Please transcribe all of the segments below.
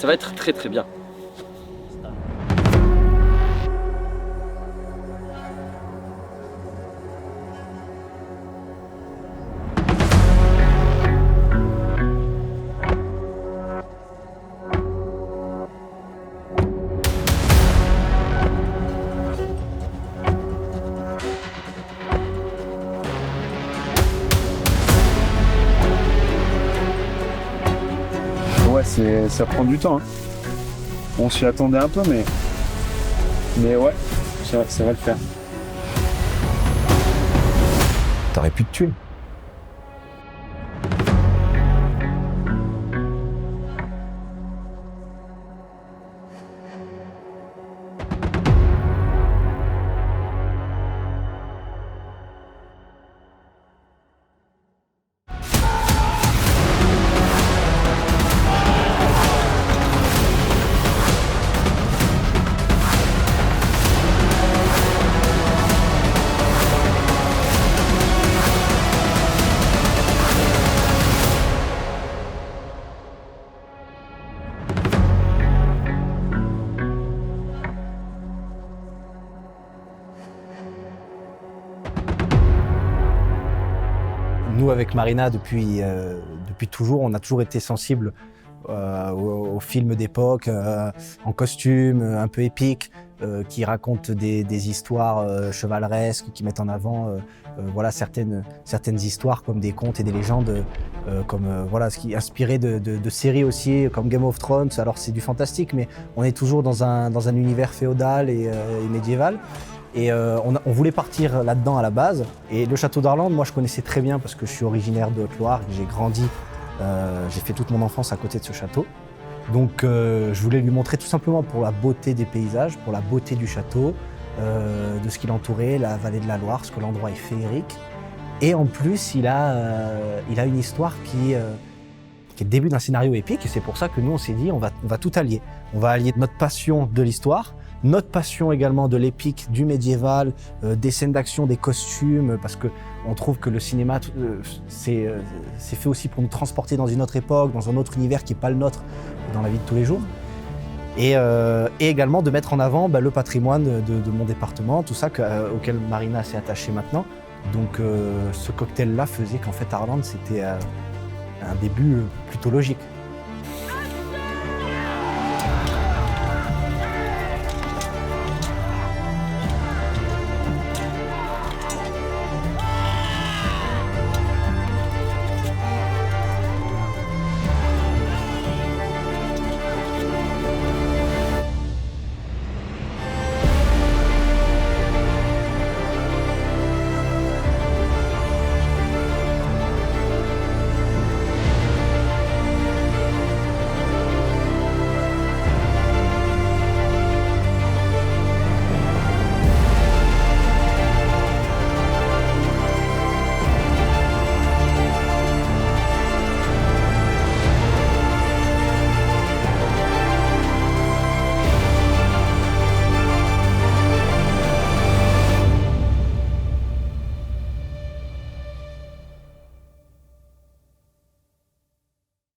ça va être très très bien. Ouais, ça prend du temps. Hein. On s'y attendait un peu, mais ouais, ça va le faire. T'aurais pu te tuer. Nous, avec Marina, depuis toujours, on a toujours été sensibles aux films d'époque, en costume, un peu épiques, qui racontent des histoires chevaleresques, qui mettent en avant voilà, certaines histoires comme des contes et des légendes, voilà, ce qui est inspiré de séries aussi, comme Game of Thrones. Alors c'est du fantastique, mais on est toujours dans un univers féodal et médiéval. Et on voulait partir là-dedans à la base. Et le château d'Arlande, moi je connaissais très bien parce que je suis originaire de Haute-Loire, j'ai grandi, j'ai fait toute mon enfance à côté de ce château. Donc je voulais lui montrer tout simplement pour la beauté des paysages, pour la beauté du château, de ce qui l'entourait, la vallée de la Loire, parce que l'endroit est féerique. Et en plus, il a une histoire qui est le début d'un scénario épique. Et c'est pour ça que nous on s'est dit, on va tout allier. On va allier notre passion de l'histoire, notre passion également de l'épique, du médiéval, des scènes d'action, des costumes, parce qu'on trouve que le cinéma, c'est fait aussi pour nous transporter dans une autre époque, dans un autre univers qui n'est pas le nôtre dans la vie de tous les jours. Et également de mettre en avant le patrimoine de mon département, tout ça auquel Marina s'est attachée maintenant. Donc ce cocktail-là faisait qu'en fait Arlande, c'était un début plutôt logique.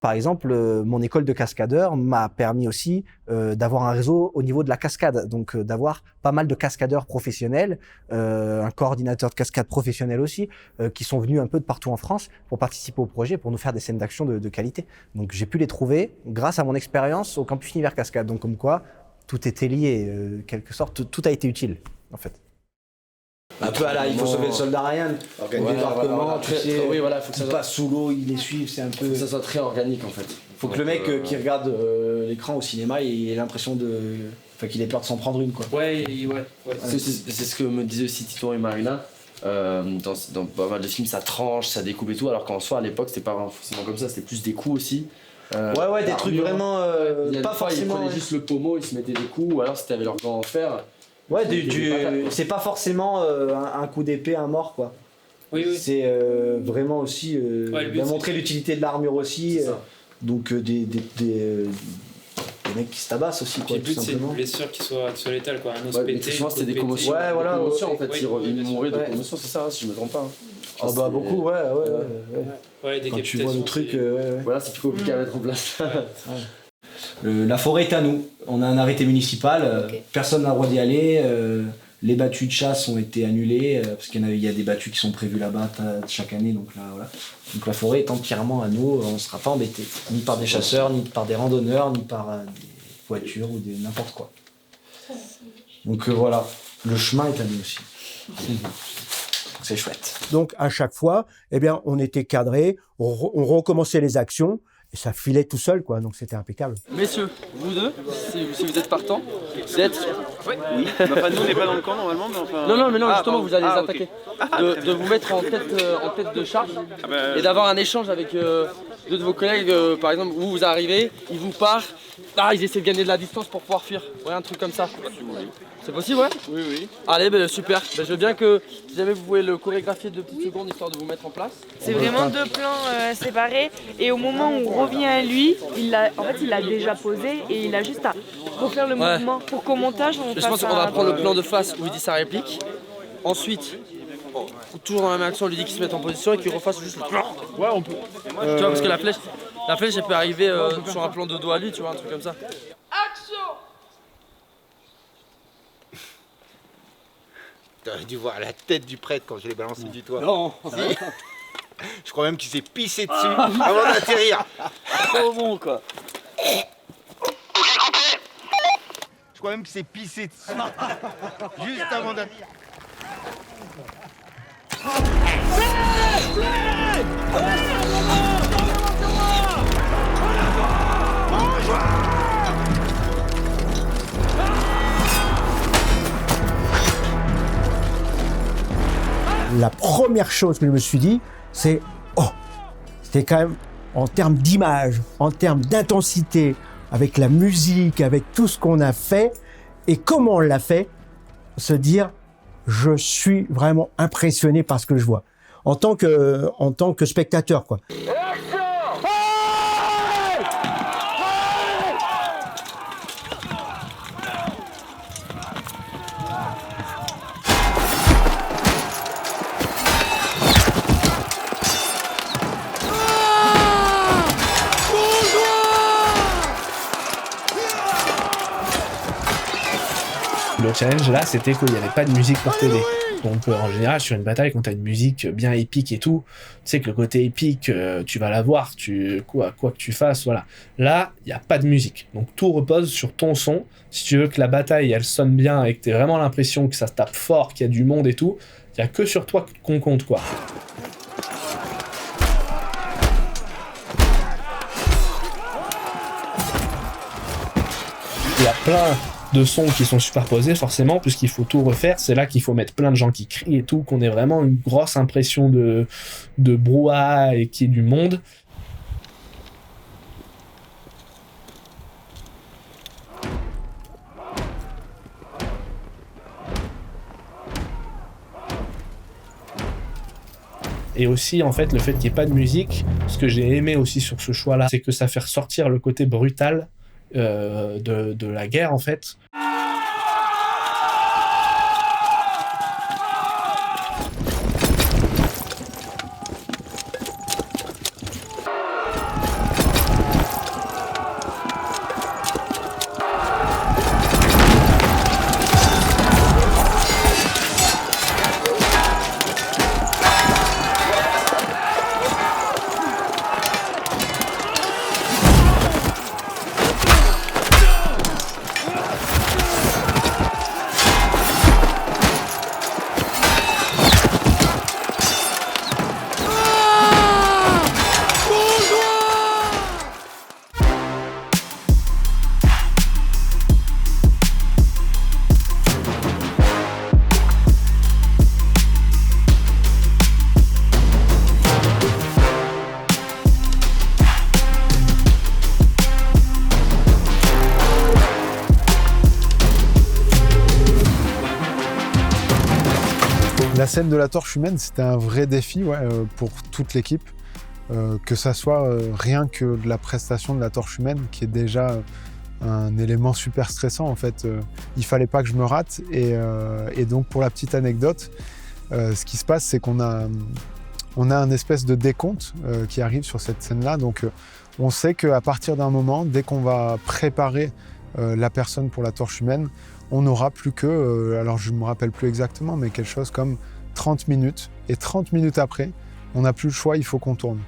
Par exemple, mon école de cascadeur m'a permis aussi d'avoir un réseau au niveau de la cascade, donc d'avoir pas mal de cascadeurs professionnels, un coordinateur de cascade professionnel aussi, qui sont venus un peu de partout en France pour participer au projet, pour nous faire des scènes d'action de qualité. Donc j'ai pu les trouver grâce à mon expérience au campus Univers Cascade. Donc comme quoi, tout était lié, quelque sorte, tout a été utile en fait. Un peu à la, il faut sauver le soldat Ryan, organiser le débarquement, tu sais, oui, voilà, faut que ça passe sous l'eau, il les suit, c'est un peu... Faut que ça soit très organique en fait. Faut que le mec qui regarde l'écran au cinéma, il ait l'impression qu'il ait peur de s'en prendre une, quoi. Ouais. C'est ce que me disaient aussi Tito et Marina. Dans pas mal de films, ça tranche, ça découpe et tout, alors qu'en soi, à l'époque, c'était pas forcément comme ça, c'était plus des coups aussi. Des trucs vraiment pas forcément. Ils prenaient juste le pommeau, ils se mettaient des coups, ou alors si t'avais leur gant en fer. Ouais, c'est pas forcément un coup d'épée, un mort, quoi. Oui. C'est vraiment aussi montrer l'utilité de l'armure aussi. Donc des mecs qui se tabassent aussi, quoi. Le but, c'est une blessure qui soit létale, quoi. Un os pété. Souvent, c'était des commotions. Ouais, voilà. Des commotions, en fait. Oui, Ils mouraient de commotions, c'est ça, si je me trompe pas. Ah bah beaucoup, ouais. Ouais, Quand tu vois le truc, Voilà, c'est plus compliqué à mettre en place. La forêt est à nous. On a un arrêté municipal, personne n'a le droit d'y aller. Les battues de chasse ont été annulées parce qu'il y a des battues qui sont prévues là-bas chaque année. Donc, là, voilà. Donc la forêt est entièrement à nous, on ne sera pas embêté. Ni par des chasseurs, ni par des randonneurs, ni par des voitures ou n'importe quoi. Donc voilà, le chemin est à nous aussi. C'est chouette. Donc à chaque fois, eh bien, on était cadré, on recommençait les actions. Et ça filait tout seul, quoi, donc c'était impeccable. Messieurs, vous deux, si vous êtes partants, vous êtes... Oui. Enfin, nous, on n'est pas dans le camp, normalement, mais enfin... Non, justement, vous allez les attaquer. Okay. De vous mettre en tête de charge et d'avoir un échange avec deux de vos collègues. Par exemple, vous arrivez, ils vous partent, ils essaient de gagner de la distance pour pouvoir fuir. Ouais, un truc comme ça. C'est possible, ouais? Oui. Allez, super. Je veux bien que, si jamais vous pouvez le chorégraphier 2 petites secondes, histoire de vous mettre en place. C'est vraiment 2 plans séparés. Et au moment où on revient à lui, il l'a déjà posé et il a juste à refaire le mouvement pour qu'au montage, on fasse... Je pense qu'on va prendre le plan de face où il dit sa réplique. Ensuite, toujours dans la même action, on lui dit qu'il se mette en position et qu'il refasse juste le plan. Ouais, on peut. Tu vois, parce que la flèche, elle peut arriver sur un plan de dos à lui, tu vois, un truc comme ça. Action! T'aurais dû voir la tête du prêtre quand je l'ai balancé du toit. Non. Si. Je crois même qu'il s'est pissé dessus avant d'atterrir. Trop bon, quoi. Je crois même qu'il s'est pissé dessus juste avant d'atterrir. La première chose que je me suis dit, c'est c'était quand même en termes d'image, en termes d'intensité, avec la musique, avec tout ce qu'on a fait et comment on l'a fait, se dire je suis vraiment impressionné par ce que je vois en tant que spectateur, quoi. Le challenge là, c'était qu'il n'y avait pas de musique pour t'aider. Donc en général, sur une bataille, quand t'as une musique bien épique et tout, tu sais que le côté épique, tu vas l'avoir, quoi que tu fasses, voilà. Là, il n'y a pas de musique. Donc tout repose sur ton son. Si tu veux que la bataille, elle sonne bien et que t'aies vraiment l'impression que ça se tape fort, qu'il y a du monde et tout, il n'y a que sur toi qu'on compte, quoi. Il y a plein de sons qui sont superposés forcément puisqu'il faut tout refaire, c'est là qu'il faut mettre plein de gens qui crient et tout, qu'on ait vraiment une grosse impression de brouhaha et qu'il y ait du monde. Et aussi, en fait, le fait qu'il n'y ait pas de musique, ce que j'ai aimé aussi sur ce choix-là, c'est que ça fait ressortir le côté brutal de la guerre, en fait. La scène de la torche humaine, c'était un vrai défi pour toute l'équipe, que ça soit rien que de la prestation de la torche humaine, qui est déjà un élément super stressant en fait. Il fallait pas que je me rate et donc pour la petite anecdote, ce qui se passe, c'est qu'on a on a un espèce de décompte qui arrive sur cette scène-là. Donc on sait qu'à partir d'un moment, dès qu'on va préparer la personne pour la torche humaine, on n'aura plus que, alors je ne me rappelle plus exactement, mais quelque chose comme 30 minutes. Et 30 minutes après, on n'a plus le choix, il faut qu'on tourne.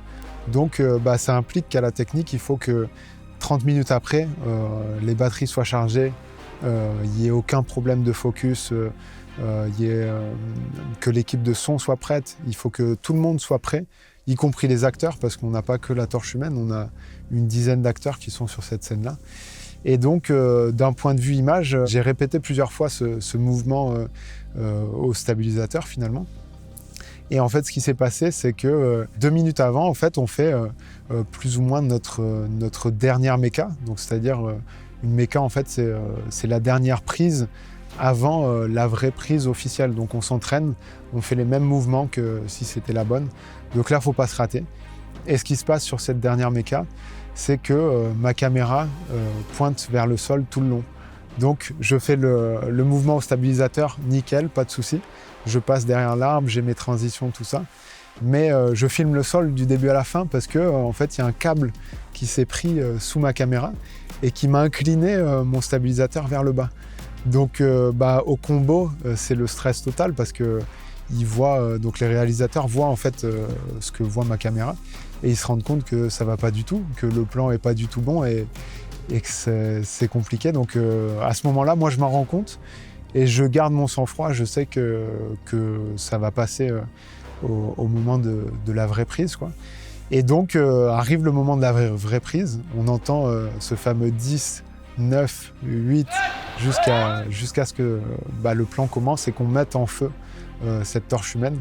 Donc ça implique qu'à la technique, il faut que 30 minutes après, les batteries soient chargées, il n'y ait aucun problème de focus, que l'équipe de son soit prête. Il faut que tout le monde soit prêt, y compris les acteurs, parce qu'on n'a pas que la torche humaine, on a une dizaine d'acteurs qui sont sur cette scène-là. Et donc, d'un point de vue image, j'ai répété plusieurs fois ce mouvement au stabilisateur, finalement. Et en fait, ce qui s'est passé, c'est que 2 minutes avant, en fait, on fait plus ou moins notre dernière méca. Donc, c'est-à-dire, une méca, en fait, c'est la dernière prise avant la vraie prise officielle. Donc, on s'entraîne, on fait les mêmes mouvements que si c'était la bonne. Donc là, il ne faut pas se rater. Et ce qui se passe sur cette dernière méca, c'est que ma caméra pointe vers le sol tout le long. Donc, je fais le mouvement au stabilisateur, nickel, pas de souci. Je passe derrière l'arbre, j'ai mes transitions, tout ça. Mais je filme le sol du début à la fin parce que en fait, il y a un câble qui s'est pris sous ma caméra et qui m'a incliné mon stabilisateur vers le bas. Donc, au combo, c'est le stress total parce que donc les réalisateurs voient en fait ce que voit ma caméra et ils se rendent compte que ça va pas du tout, que le plan est pas du tout bon et que c'est compliqué. Donc, à ce moment-là, moi, je m'en rends compte. Et je garde mon sang-froid, je sais que ça va passer au moment de la vraie prise, quoi. Et donc, arrive le moment de la vraie prise, on entend ce fameux 10, 9, 8, jusqu'à ce que le plan commence et qu'on mette en feu cette torche humaine.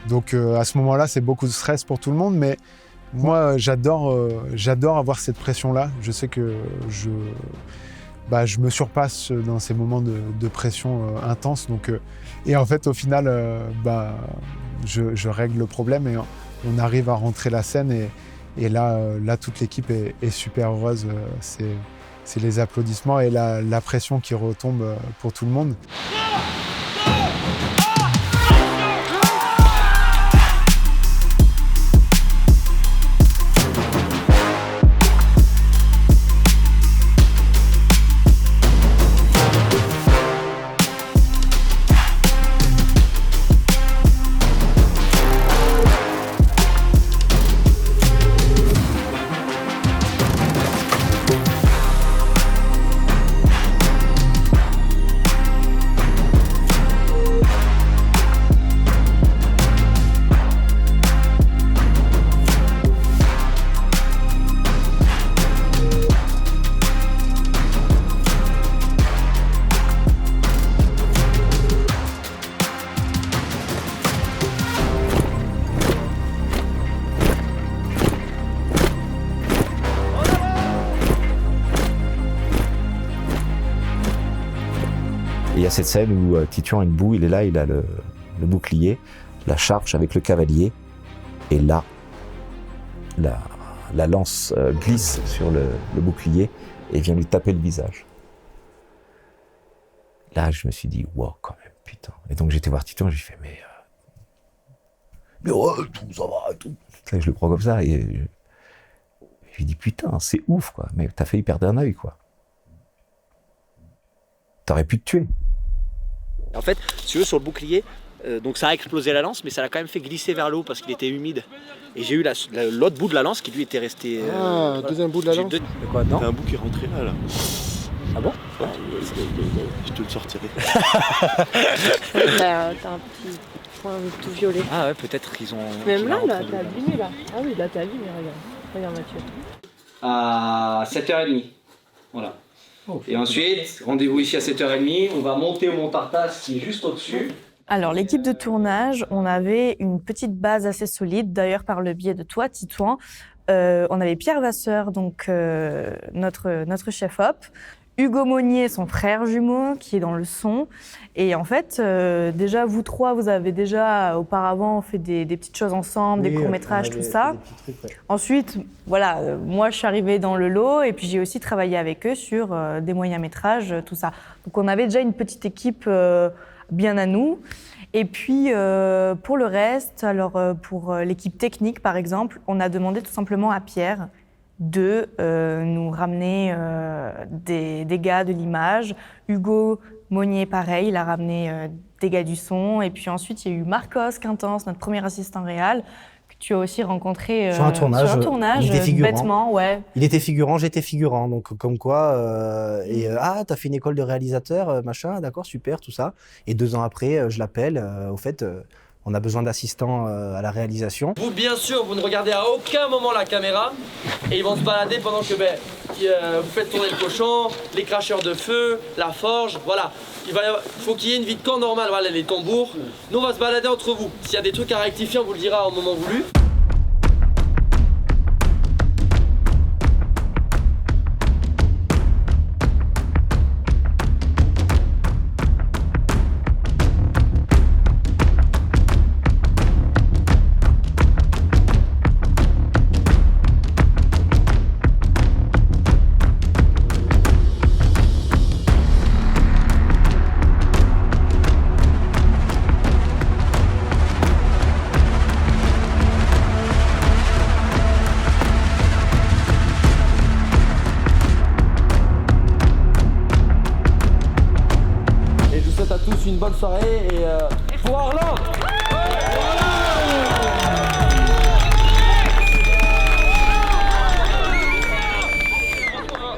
Donc, à ce moment-là, c'est beaucoup de stress pour tout le monde, mais moi, j'adore avoir cette pression-là. Je sais que je me surpasse dans ces moments de pression intense. Donc, et en fait, au final, je règle le problème et on arrive à rentrer la scène. Et là, toute l'équipe est super heureuse. C'est les applaudissements et la pression qui retombe pour tout le monde. Et il y a cette scène où Titouan a une boue, il est là, il a le bouclier, la charge avec le cavalier, et là, la lance glisse sur le bouclier et vient lui taper le visage. Là, je me suis dit, wow, quand même, putain. Et donc j'étais voir Titouan, j'ai fait, mais ouais, tout, ça va, tout. Je le prends comme ça, et je lui dis, putain, c'est ouf, quoi, mais t'as failli perdre un œil, quoi. T'aurais pu te tuer. En fait, si tu veux, sur le bouclier, donc ça a explosé la lance, mais ça l'a quand même fait glisser vers l'eau parce qu'il était humide. Et j'ai eu l'autre bout de la lance qui lui était resté. Deuxième bout de la lance. Quoi, non ? T'as un bout qui est rentré là. Ah bon ? Ouais, je te le sortirai. T'as un petit point tout violet. Ah ouais, peut-être qu'ils ont. Même là, t'as abîmé là. Ah oui, là t'as abîmé, regarde. Regarde Mathieu. À 7h30. Voilà. Et ensuite, rendez-vous ici à 7h30, on va monter au Mont Tartas qui est juste au-dessus. Alors, l'équipe de tournage, on avait une petite base assez solide, d'ailleurs par le biais de toi, Titouan. On avait Pierre Vasseur, donc notre chef-op, Hugo Monnier, son frère jumeau, qui est dans le son. Et en fait, déjà, vous trois, vous avez déjà auparavant fait des petites choses ensemble, des courts-métrages, tout ça. Trucs, ouais. Ensuite, voilà, moi, je suis arrivée dans le lot et puis j'ai aussi travaillé avec eux sur des moyens-métrages, tout ça. Donc, on avait déjà une petite équipe bien à nous. Et puis, pour le reste, alors pour l'équipe technique, par exemple, on a demandé tout simplement à Pierre de nous ramener des gars de l'image. Hugo Monnier, pareil, il a ramené des gars du son. Et puis ensuite, il y a eu Marcos Quintance, notre premier assistant réal, que tu as aussi rencontré sur un tournage, il était figurant. Bêtement, ouais. Il était figurant, j'étais figurant, donc comme quoi, t'as fait une école de réalisateur, machin, d'accord, super, tout ça. Et 2 ans après, je l'appelle, au fait, on a besoin d'assistants à la réalisation. Vous, bien sûr, vous ne regardez à aucun moment la caméra et ils vont se balader pendant que vous faites tourner le cochon, les cracheurs de feu, la forge, voilà. Il faut qu'il y ait une vie de camp normale, voilà, les tambours. Nous, on va se balader entre vous. S'il y a des trucs à rectifier, on vous le dira au moment voulu. Une bonne soirée et pour Arlan.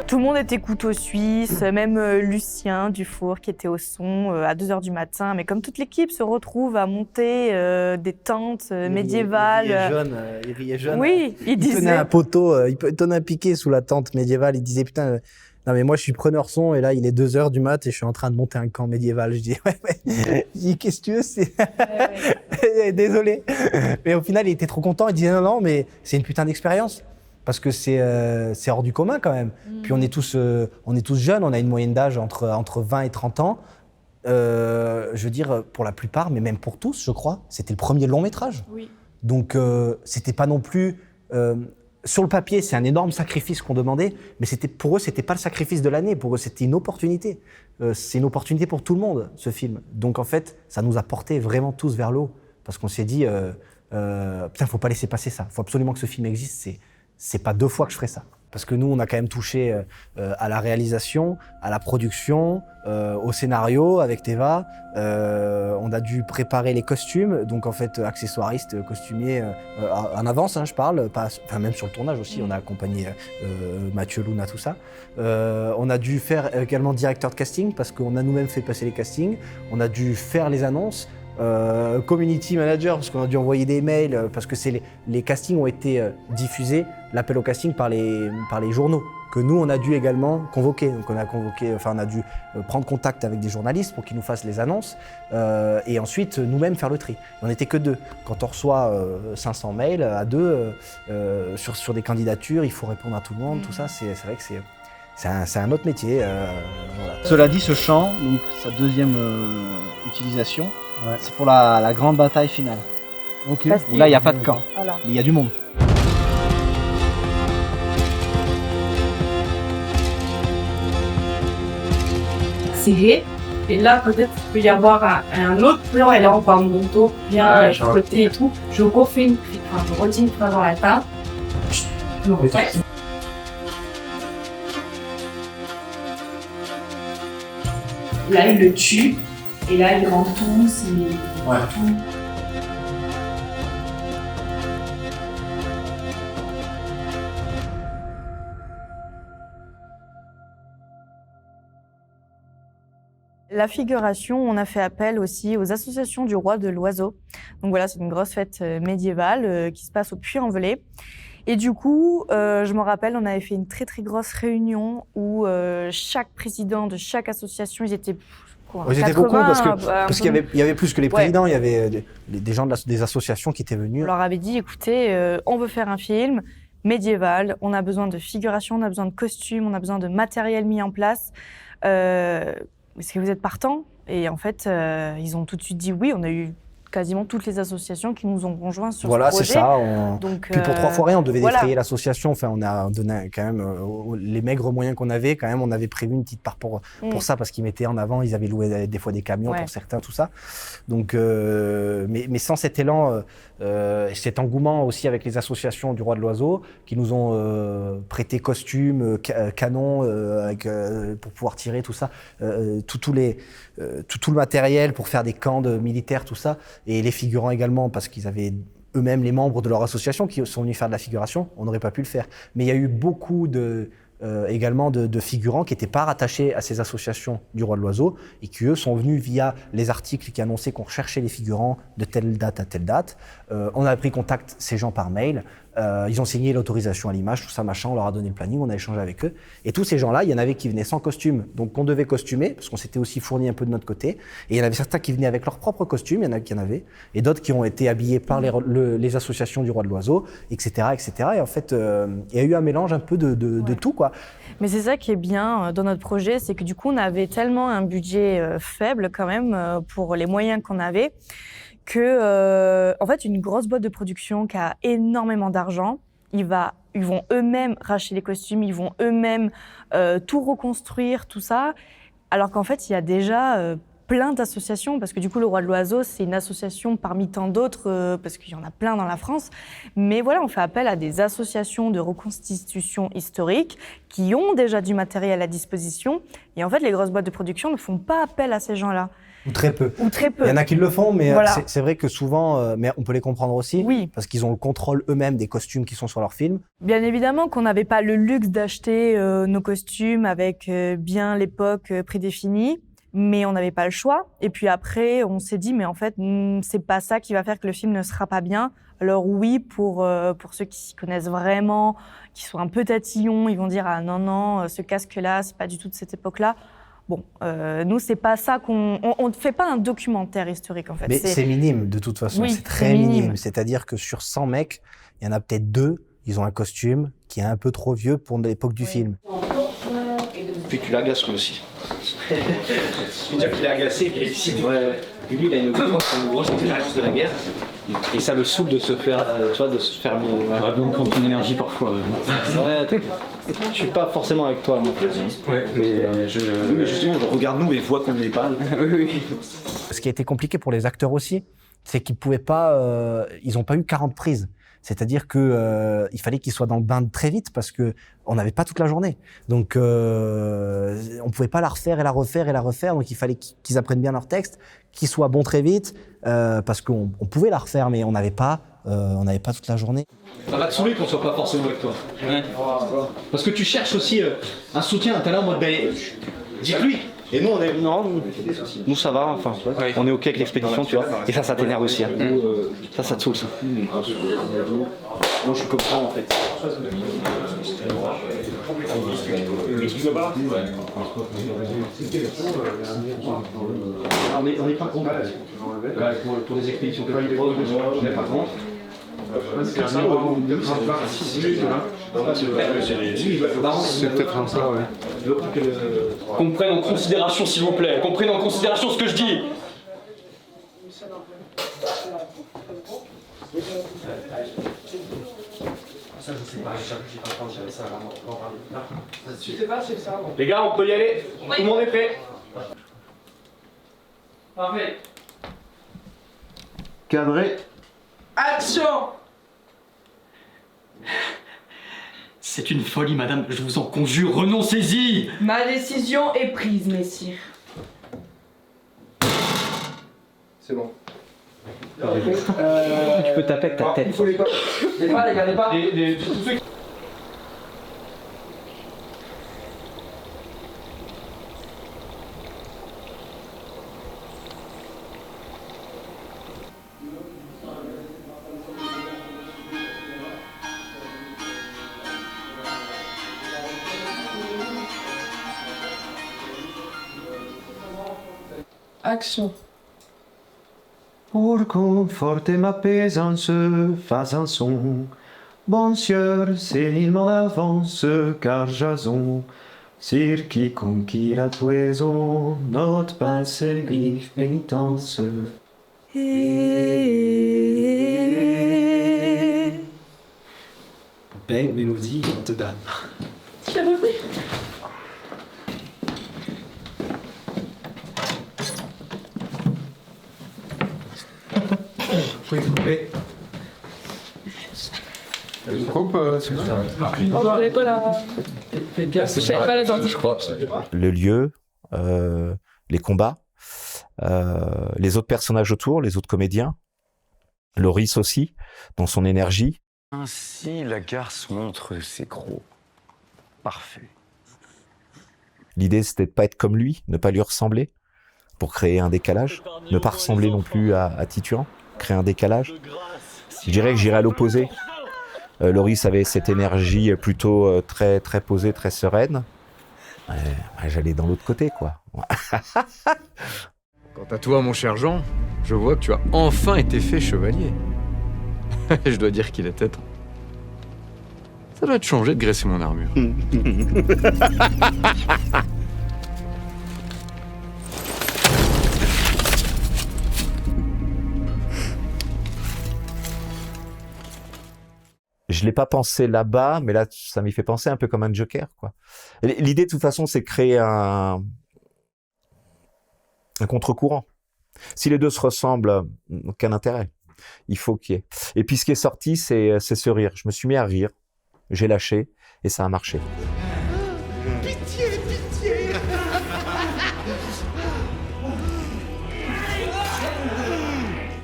Tout le monde était couteau suisse, même Lucien Dufour qui était au son à 2h du matin. Mais comme toute l'équipe se retrouve à monter des tentes médiévales. Il riait jeune. Oui, il disait. tenait un poteau, il tenait un piquet sous la tente médiévale. Il disait putain. Non mais moi je suis preneur son et là il est 2h du mat et je suis en train de monter un camp médiéval. Je dis je dis qu'est-ce que tu veux c'est désolé. Mais au final il était trop content. Il disait non mais c'est une putain d'expérience parce que c'est hors du commun quand même. Puis on est tous jeunes, on a une moyenne d'âge entre 20 et 30 ans. Je veux dire pour la plupart, mais même pour tous je crois, c'était le premier long métrage. Oui. Donc c'était pas non plus sur le papier, c'est un énorme sacrifice qu'on demandait, mais pour eux, c'était pas le sacrifice de l'année. Pour eux, c'était une opportunité. C'est une opportunité pour tout le monde, ce film. Donc en fait, ça nous a portés vraiment tous vers le haut, parce qu'on s'est dit, putain, faut pas laisser passer ça. Faut absolument que ce film existe. C'est pas 2 fois que je ferai ça. Parce que nous, on a quand même touché à la réalisation, à la production, au scénario avec Teva. On a dû préparer les costumes, donc en fait, accessoiriste, costumier, en avance, hein, je parle, même sur le tournage aussi, on a accompagné Mathieu Luna, tout ça. On a dû faire également directeur de casting, parce qu'on a nous-mêmes fait passer les castings. On a dû faire les annonces. Community manager, parce qu'on a dû envoyer des mails, parce que les castings ont été diffusés, l'appel au casting par les journaux, que nous on a dû également convoquer. Donc on a dû prendre contact avec des journalistes pour qu'ils nous fassent les annonces et ensuite nous-mêmes faire le tri. On n'était que 2. Quand on reçoit 500 mails à 2 sur des candidatures, il faut répondre à tout le monde, tout ça, c'est vrai que c'est un autre métier. Voilà. Cela dit, ce chant, donc sa deuxième utilisation, c'est pour la grande bataille finale. Okay. Où là, il n'y a pas de camp, voilà. mais il y a du monde. Serré. Et là, peut-être qu'il peut y avoir un autre plan, et là, on parle mon dos bien sur le côté et tout. Je refais je retire une fois dans la table. Je refais. Là, il le tue. Et là, il rend tout, c'est tout. La figuration, on a fait appel aussi aux associations du roi de l'oiseau. Donc voilà, c'est une grosse fête médiévale qui se passe au Puy-en-Velay. Et du coup, je me rappelle, on avait fait une très très grosse réunion où chaque président de chaque association, ils étaient Ils étaient beaucoup parce qu'il y avait plus que les présidents, il y avait des gens des associations qui étaient venus. On leur avait dit, écoutez, on veut faire un film médiéval, on a besoin de figuration, on a besoin de costumes, on a besoin de matériel mis en place. Est-ce que vous êtes partants ? Et en fait, ils ont tout de suite dit oui. On a eu quasiment toutes les associations qui nous ont rejoints sur voilà, ce projet. Voilà, c'est ça. Donc, puis pour 3 fois rien, on devait voilà. défrayer l'association. Enfin, on a donné quand même les maigres moyens qu'on avait. Quand même, on avait prévu une petite part pour ça parce qu'ils mettaient en avant. Ils avaient loué des fois des camions pour certains, tout ça. Donc, mais sans cet élan, cet engouement aussi avec les associations du Roi de l'Oiseau qui nous ont prêté costumes, canons pour pouvoir tirer tout ça, tout le matériel pour faire des camps militaires, tout ça, et les figurants également parce qu'ils avaient eux-mêmes les membres de leur association qui sont venus faire de la figuration, on n'aurait pas pu le faire. Mais il y a eu beaucoup également de figurants qui n'étaient pas rattachés à ces associations du Roi de l'Oiseau et qui, eux, sont venus via les articles qui annonçaient qu'on recherchait les figurants de telle date à telle date. On a pris contact, ces gens, par mail. Ils ont signé l'autorisation à l'image, tout ça, machin, on leur a donné le planning, on a échangé avec eux. Et tous ces gens-là, il y en avait qui venaient sans costume, donc qu'on devait costumer, parce qu'on s'était aussi fourni un peu de notre côté. Et il y en avait certains qui venaient avec leur propre costume, il y en a qui en avaient, et d'autres qui ont été habillés par les associations du Roi de l'Oiseau, etc., etc. Et en fait, il y a eu un mélange un peu de tout, quoi. Mais c'est ça qui est bien dans notre projet, c'est que du coup, on avait tellement un budget faible quand même pour les moyens qu'on avait, que en fait, une grosse boîte de production qui a énormément d'argent, ils vont eux-mêmes racheter les costumes, ils vont eux-mêmes tout reconstruire, tout ça, alors qu'en fait, il y a déjà plein d'associations, parce que du coup, le Roi de l'Oiseau, c'est une association parmi tant d'autres, parce qu'il y en a plein dans la France. Mais voilà, on fait appel à des associations de reconstitution historique qui ont déjà du matériel à disposition. Et en fait, les grosses boîtes de production ne font pas appel à ces gens-là. Ou très peu. Ou très peu. Il y en a qui le font, mais voilà. c'est vrai que souvent, mais on peut les comprendre aussi, parce qu'ils ont le contrôle eux-mêmes des costumes qui sont sur leurs films. Bien évidemment qu'on n'avait pas le luxe d'acheter nos costumes avec bien l'époque prédéfinie, mais on n'avait pas le choix. Et puis après, on s'est dit, mais en fait, c'est pas ça qui va faire que le film ne sera pas bien. Alors oui, pour ceux qui s'y connaissent vraiment, qui sont un peu tatillons, ils vont dire, ah non, ce casque-là, c'est pas du tout de cette époque-là. Bon, nous, c'est pas ça on ne fait pas un documentaire historique, en fait. Mais c'est minime, de toute façon, c'est très minime. C'est-à-dire que sur 100 mecs, il y en a peut-être 2, ils ont un costume qui est un peu trop vieux pour l'époque du film. Puis tu l'agaces lui aussi. Je veux dire qu'il est agacé, il est ici. Ouais. Lui, il a une grosse expérience de la guerre. Et ça le saoule de se faire, tu vois, de se faire bien. Ouais, donc prendre ton énergie parfois. Ouais, je suis pas forcément avec toi, moi. Ouais, mais justement, on regarde nous et voit qu'on n'est pas. Oui. Ce qui a été compliqué pour les acteurs aussi, c'est qu'ils pouvaient pas, ils n'ont pas eu 40 prises. C'est-à-dire que il fallait qu'ils soient dans le bain très vite parce que on n'avait pas toute la journée. Donc on pouvait pas la refaire et la refaire et la refaire. Donc il fallait qu'ils apprennent bien leur texte, qu'ils soient bons très vite parce qu'on pouvait la refaire, mais on n'avait pas toute la journée. Ça va te saouler qu'on soit pas forcément avec toi. Ouais. Parce que tu cherches aussi un soutien. T'es là en mode, dites-lui. Et nous, nous ça va, enfin, on est ok avec l'expédition, tu vois. Et ça t'énerve aussi. Hein. Ça te saoule, ça. Moi, je suis comme ça, en fait. On n'est pas contre. Pour les expéditions que on n'est pas contre. C'est peut-être un ça, ouais. Qu'on prenne en considération, s'il vous plaît. Qu'on prenne en considération ce que je dis. Ça, je sais pas, j'ai pas le temps, j'avais ça vraiment. Les gars, on peut y aller. Tout le monde est prêt. Parfait. Cadré. Action! C'est une folie, madame, je vous en conjure, renoncez-y! Ma décision est prise, messire. C'est bon. Tu peux taper avec ta tête. Les pas, les gars, les pas. Action. Pour conforter ma présence, fais un son. Bon sieur, c'est l'îlement d'avance, car Jason, sur quiconque la toison, notre pain servir pénitence. Belle mélodie, Notre-Dame. Je l'avais fait. Oui, oui. Je coupe, On n'avait pas la... J'avais pas la dentiste, je crois. Le lieu, les combats, les autres personnages autour, les autres comédiens, Loris aussi, dans son énergie. Ainsi, la garce montre ses crocs. Parfait. L'idée, c'était de pas être comme lui, ne pas lui ressembler, pour créer un décalage, ne pas ressembler non plus à Tituan, créer un décalage. Je dirais que j'irais à l'opposé. Loris avait cette énergie plutôt très posée, très sereine. J'allais dans l'autre côté, quoi. Quant à toi, mon cher Jean, je vois que tu as enfin été fait chevalier. Je dois dire qu'il était temps. Ça doit te changer de graisser mon armure. Je l'ai pas pensé là-bas, mais là, ça m'y fait penser un peu comme un Joker, quoi. L'idée, de toute façon, c'est de créer un contre-courant. Si les deux se ressemblent, aucun intérêt. Il faut qu'il y ait. Et puis, ce qui est sorti, c'est ce rire. Je me suis mis à rire, j'ai lâché, et ça a marché. Pitié, pitié.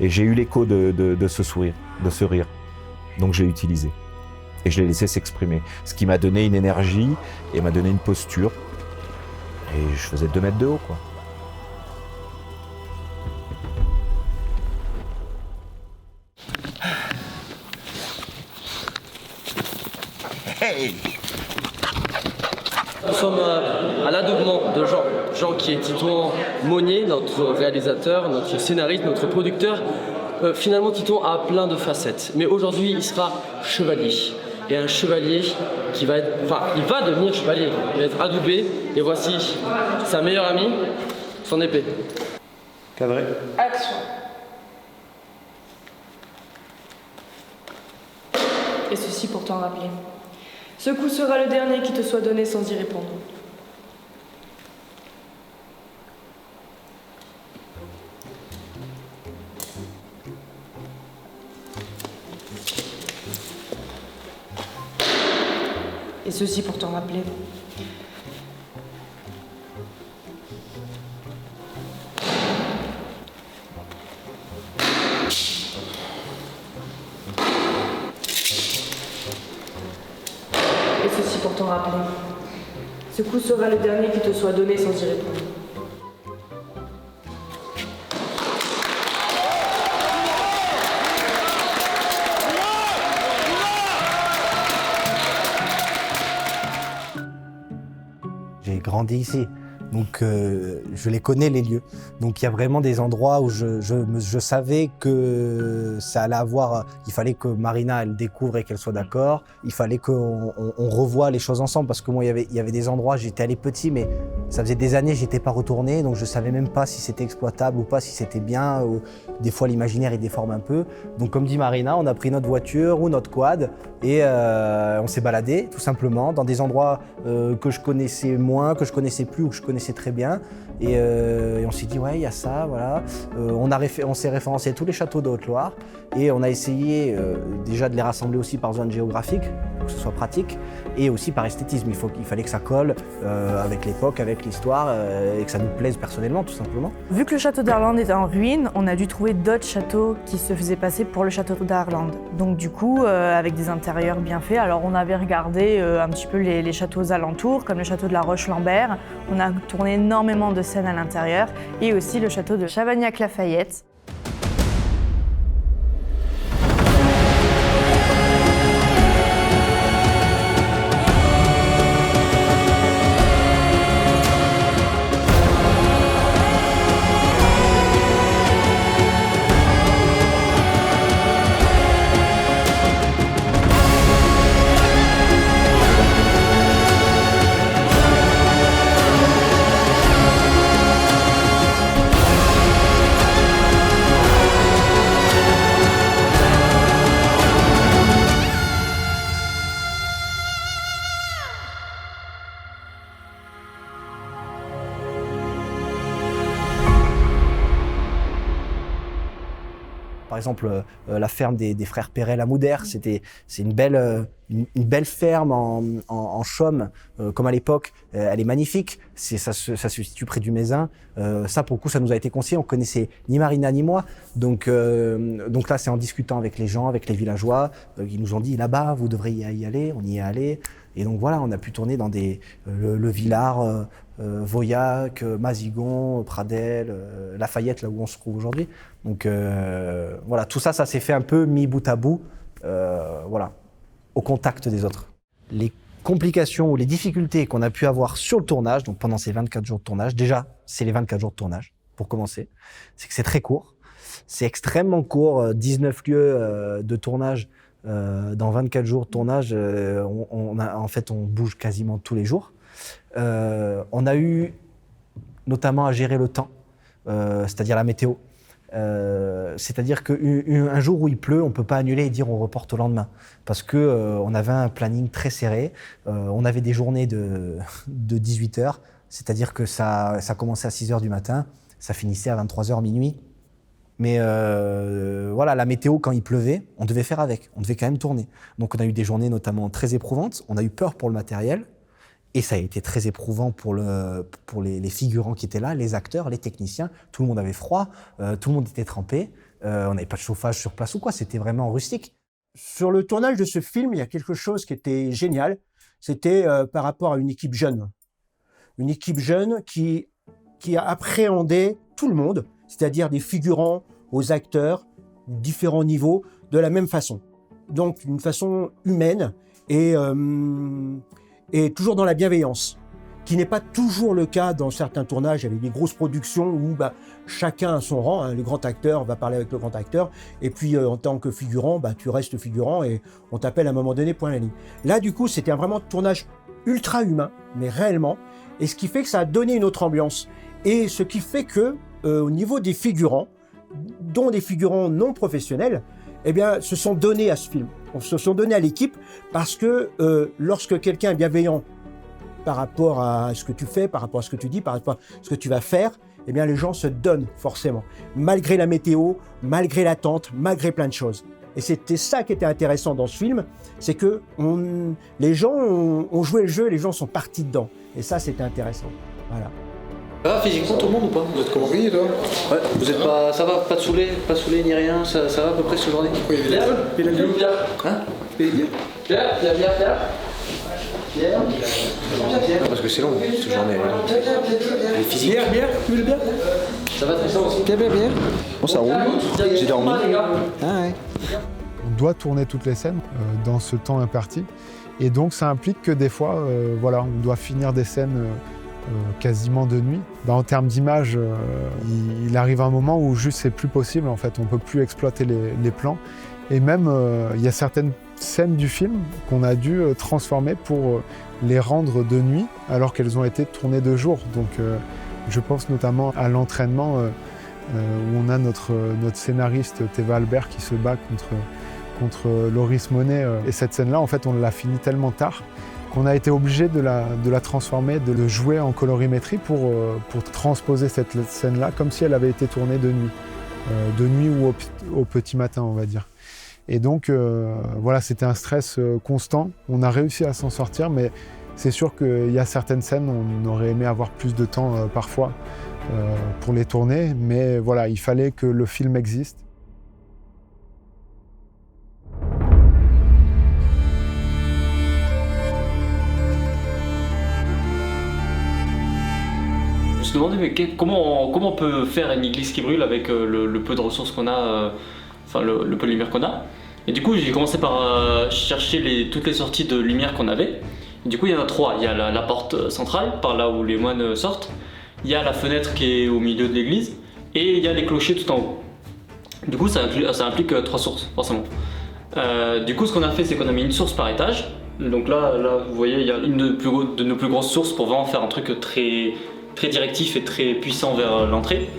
Et j'ai eu l'écho de ce sourire, de ce rire. Donc je l'ai utilisé. Et je l'ai laissé s'exprimer. Ce qui m'a donné une énergie et m'a donné une posture. Et je faisais 2 mètres de haut, quoi. Hey. Nous sommes à l'adoubement de Jean. Jean qui est Titouan Monnier, notre réalisateur, notre scénariste, notre producteur. Finalement, Titouan a plein de facettes, mais aujourd'hui, il sera chevalier. Et un chevalier qui va être... Enfin, il va devenir chevalier, il va être adoubé. Et voici sa meilleure amie, son épée. Cadré. Action. Et ceci pour t'en rappeler. Ce coup sera le dernier qui te soit donné sans y répondre. Et ceci pour t'en rappeler. Et ceci pour t'en rappeler. Ce coup sera le dernier qui te soit donné sans y répondre. J'ai grandi ici, donc je les connais les lieux. Donc il y a vraiment des endroits où je savais que ça allait avoir... Il fallait que Marina elle découvre et qu'elle soit d'accord. Il fallait qu'on revoie les choses ensemble parce que moi il y avait des endroits, j'étais allé petit mais ça faisait des années que j'étais pas retourné, donc je savais même pas si c'était exploitable ou pas, si c'était bien. Ou... Des fois l'imaginaire il déforme un peu. Donc comme dit Marina, on a pris notre voiture ou notre quad et on s'est baladé tout simplement dans des endroits que je connaissais moins, que je connaissais plus ou que je connaissais très bien. Et on s'est dit ouais il y a ça, voilà. On s'est référencé tous les châteaux de Haute-Loire et on a essayé déjà de les rassembler aussi par zone géographique pour que ce soit pratique et aussi par esthétisme. Il fallait que ça colle avec l'époque, avec l'histoire et que ça nous plaise personnellement tout simplement. Vu que le château d'Arlande était en ruine, on a dû trouver d'autres châteaux qui se faisaient passer pour le château d'Arlande. Donc du coup, avec des intérieurs bien faits, alors on avait regardé un petit peu les châteaux aux alentours, comme le château de la Roche-Lambert. On a tourné énormément de scènes à l'intérieur et aussi le château de Chavagnac-Lafayette. par exemple la ferme des frères Perret à Moudère, c'est une belle ferme en chaume, comme à l'époque. Elle est magnifique, ça se situe près du Mézin. Ça, pour le coup, ça nous a été conseillé. On connaissait ni Marina ni moi. Donc là, c'est en discutant avec les gens, avec les villageois, ils nous ont dit là-bas, vous devriez y aller. On y est allé. Et donc voilà, on a pu tourner dans le Villard, Voyac, Mazigon, Pradel, Lafayette, là où on se trouve aujourd'hui. Donc voilà, tout ça s'est fait un peu mis bout à bout, voilà, au contact des autres. Les complications ou les difficultés qu'on a pu avoir sur le tournage, donc pendant ces 24 jours de tournage, déjà, c'est les 24 jours de tournage, pour commencer, c'est que c'est très court. C'est extrêmement court, 19 lieux de tournage. Dans 24 jours de tournage, on bouge quasiment tous les jours. On a eu notamment à gérer le temps, c'est-à-dire la météo. C'est-à-dire qu'un jour où il pleut, on ne peut pas annuler et dire on reporte au lendemain. Parce qu'on avait un planning très serré. On avait des journées de 18 heures, c'est-à-dire que ça commençait à 6 heures du matin, ça finissait à 23 heures minuit. Mais voilà, la météo, quand il pleuvait, on devait faire avec, on devait quand même tourner. Donc on a eu des journées notamment très éprouvantes, on a eu peur pour le matériel, et ça a été très éprouvant pour les figurants qui étaient là, les acteurs, les techniciens, tout le monde avait froid, tout le monde était trempé, on n'avait pas de chauffage sur place ou quoi, c'était vraiment rustique. Sur le tournage de ce film, il y a quelque chose qui était génial, c'était par rapport à une équipe jeune. Une équipe jeune qui a appréhendé tout le monde, c'est-à-dire des figurants aux acteurs, différents niveaux, de la même façon. Donc d'une façon humaine et toujours dans la bienveillance, qui n'est pas toujours le cas dans certains tournages avec des grosses productions où chacun a son rang, hein, le grand acteur va parler avec le grand acteur, et puis en tant que figurant, tu restes figurant et on t'appelle à un moment donné, point à la ligne. Là du coup c'était vraiment un tournage ultra humain, mais réellement, et ce qui fait que ça a donné une autre ambiance. Et ce qui fait que au niveau des figurants, dont des figurants non professionnels, eh bien, se sont donnés à ce film. Se sont donnés à l'équipe parce que lorsque quelqu'un est bienveillant par rapport à ce que tu fais, par rapport à ce que tu dis, par rapport à ce que tu vas faire, eh bien, les gens se donnent forcément. Malgré la météo, malgré l'attente, malgré plein de choses. Et c'était ça qui était intéressant dans ce film, c'est que les gens ont joué le jeu, les gens sont partis dedans. Et ça, c'était intéressant. Voilà. Ça va physiquement tout le monde ou pas? Vous êtes comment? Oui, toi? Ouais, vous êtes pas. Ça va, pas de saoulé ni rien, ça va à peu près cette journée? Oui, il a bien. Hein? Pierre. Parce que c'est long, cette journée. Les physiques. Bière, tu veux le bière? Ça va très bien aussi. Bière. Bon, ça roule. J'ai dormi. Ah ouais. On doit tourner toutes les scènes dans ce temps imparti. Et donc ça implique que des fois, on doit finir des scènes quasiment de nuit. En termes d'image, il arrive un moment où juste c'est plus possible, en fait, on peut plus exploiter les plans. Et même, il y a certaines scènes du film qu'on a dû transformer pour les rendre de nuit, alors qu'elles ont été tournées de jour. Donc je pense notamment à l'entraînement où on a notre scénariste Théva Albert qui se bat contre Loris Monet. Et cette scène-là, en fait, on l'a finie tellement tard qu'on a été obligé de la transformer, de le jouer en colorimétrie pour transposer cette scène-là comme si elle avait été tournée de nuit ou au petit matin, on va dire. Et donc, voilà, c'était un stress constant. On a réussi à s'en sortir, mais c'est sûr qu'il y a certaines scènes où on aurait aimé avoir plus de temps parfois pour les tourner, mais voilà, il fallait que le film existe. Je me demandais mais comment on peut faire une église qui brûle avec le peu de ressources qu'on a, le peu de lumière qu'on a. Et du coup j'ai commencé par chercher toutes les sorties de lumière qu'on avait. Et du coup il y en a trois. Il y a la porte centrale, par là où les moines sortent. Il y a la fenêtre qui est au milieu de l'église. Et il y a les clochers tout en haut. Du coup ça implique trois sources, forcément. Du coup ce qu'on a fait c'est qu'on a mis une source par étage. Donc là vous voyez il y a une de nos plus grosses sources pour vraiment faire un truc très directif et très puissant vers l'entrée.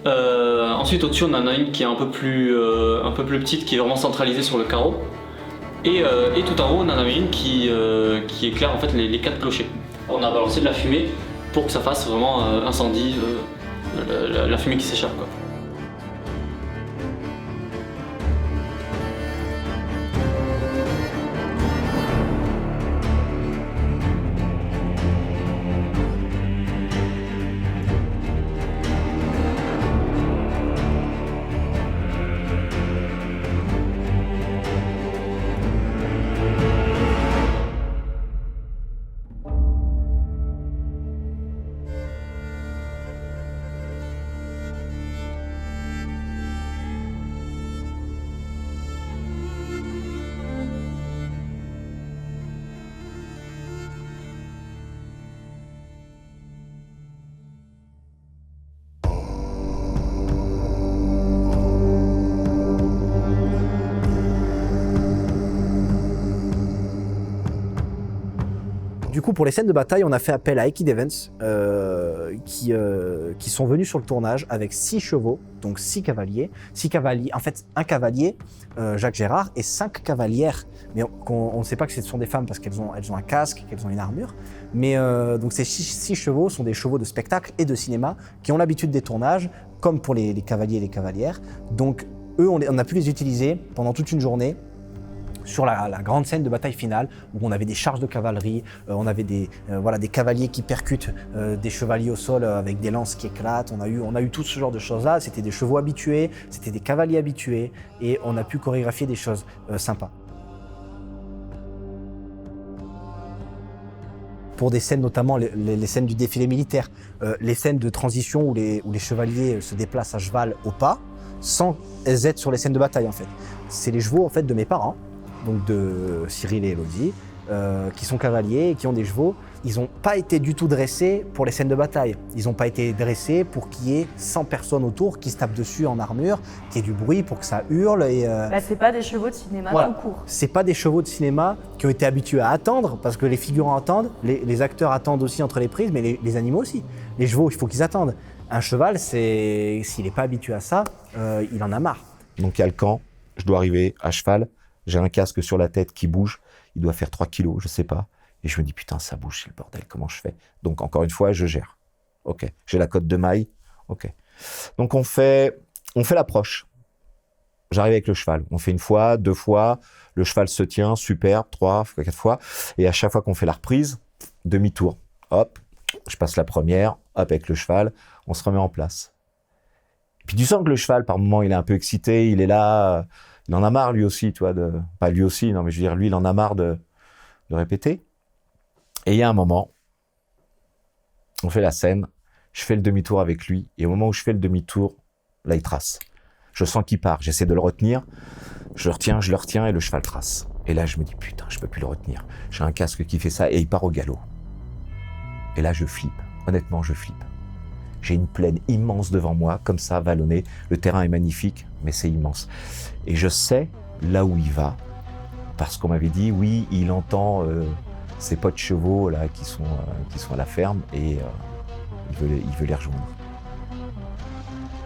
Ensuite au-dessus on en a une qui est un peu plus petite, qui est vraiment centralisée sur le carreau. Et tout en haut on en a une qui éclaire en fait les quatre clochers. On a balancé de la fumée pour que ça fasse vraiment incendie, la fumée qui s'échappe quoi. Du coup, pour les scènes de bataille, on a fait appel à Equid Events, qui sont venus sur le tournage avec 6 chevaux, donc 6 cavaliers. 6 cavaliers, en fait, un cavalier, Jacques Gérard, et 5 cavalières. Mais on ne sait pas que ce sont des femmes parce qu'elles ont un casque, qu'elles ont une armure. Mais donc ces 6 chevaux sont des chevaux de spectacle et de cinéma qui ont l'habitude des tournages, comme pour les cavaliers et les cavalières. Donc eux, on a pu les utiliser pendant toute une journée sur la grande scène de bataille finale où on avait des charges de cavalerie, on avait des cavaliers qui percutent des chevaliers au sol avec des lances qui éclatent. On a eu tout ce genre de choses-là. C'était des chevaux habitués, c'était des cavaliers habitués et on a pu chorégraphier des choses sympas. Pour des scènes, notamment les scènes du défilé militaire, les scènes de transition où les chevaliers se déplacent à cheval au pas, sans être sur les scènes de bataille en fait. C'est les chevaux en fait de mes parents, donc de Cyril et Elodie, qui sont cavaliers et qui ont des chevaux. Ils n'ont pas été du tout dressés pour les scènes de bataille. Ils n'ont pas été dressés pour qu'il y ait 100 personnes autour qui se tapent dessus en armure, qu'il y ait du bruit pour que ça hurle. C'est pas des chevaux de cinéma voilà. tout court. C'est pas des chevaux de cinéma qui ont été habitués à attendre, parce que les figurants attendent, les acteurs attendent aussi entre les prises, mais les animaux aussi. Les chevaux, il faut qu'ils attendent. Un cheval, s'il n'est pas habitué à ça, il en a marre. Donc il y a le camp, je dois arriver à cheval, j'ai un casque sur la tête qui bouge, il doit faire 3 kilos, je sais pas. Et je me dis, putain, ça bouge, c'est le bordel, comment je fais? Donc, encore une fois, je gère. OK. J'ai la cote de maille. OK. Donc, on fait l'approche. J'arrive avec le cheval. On fait 1 fois, 2 fois. Le cheval se tient, superbe, 3, 4 fois. Et à chaque fois qu'on fait la reprise, demi-tour. Hop, je passe la première. Hop, avec le cheval, on se remet en place. Puis tu sens que le cheval, par moment, il est un peu excité. Il est là. Il en a marre, lui aussi, tu vois. Pas lui aussi, non, mais je veux dire, lui, il en a marre de répéter. Et il y a un moment, on fait la scène, je fais le demi-tour avec lui, et au moment où je fais le demi-tour, là, il trace. Je sens qu'il part, j'essaie de le retenir, je le retiens, et le cheval trace. Et là, je me dis, putain, je peux plus le retenir. J'ai un casque qui fait ça, et il part au galop. Et là, je flippe. Honnêtement, je flippe. J'ai une plaine immense devant moi, comme ça, vallonnée. Le terrain est magnifique, mais c'est immense. Et je sais là où il va, parce qu'on m'avait dit, oui, il entend... ses potes chevaux là qui sont à la ferme et il veut les rejoindre.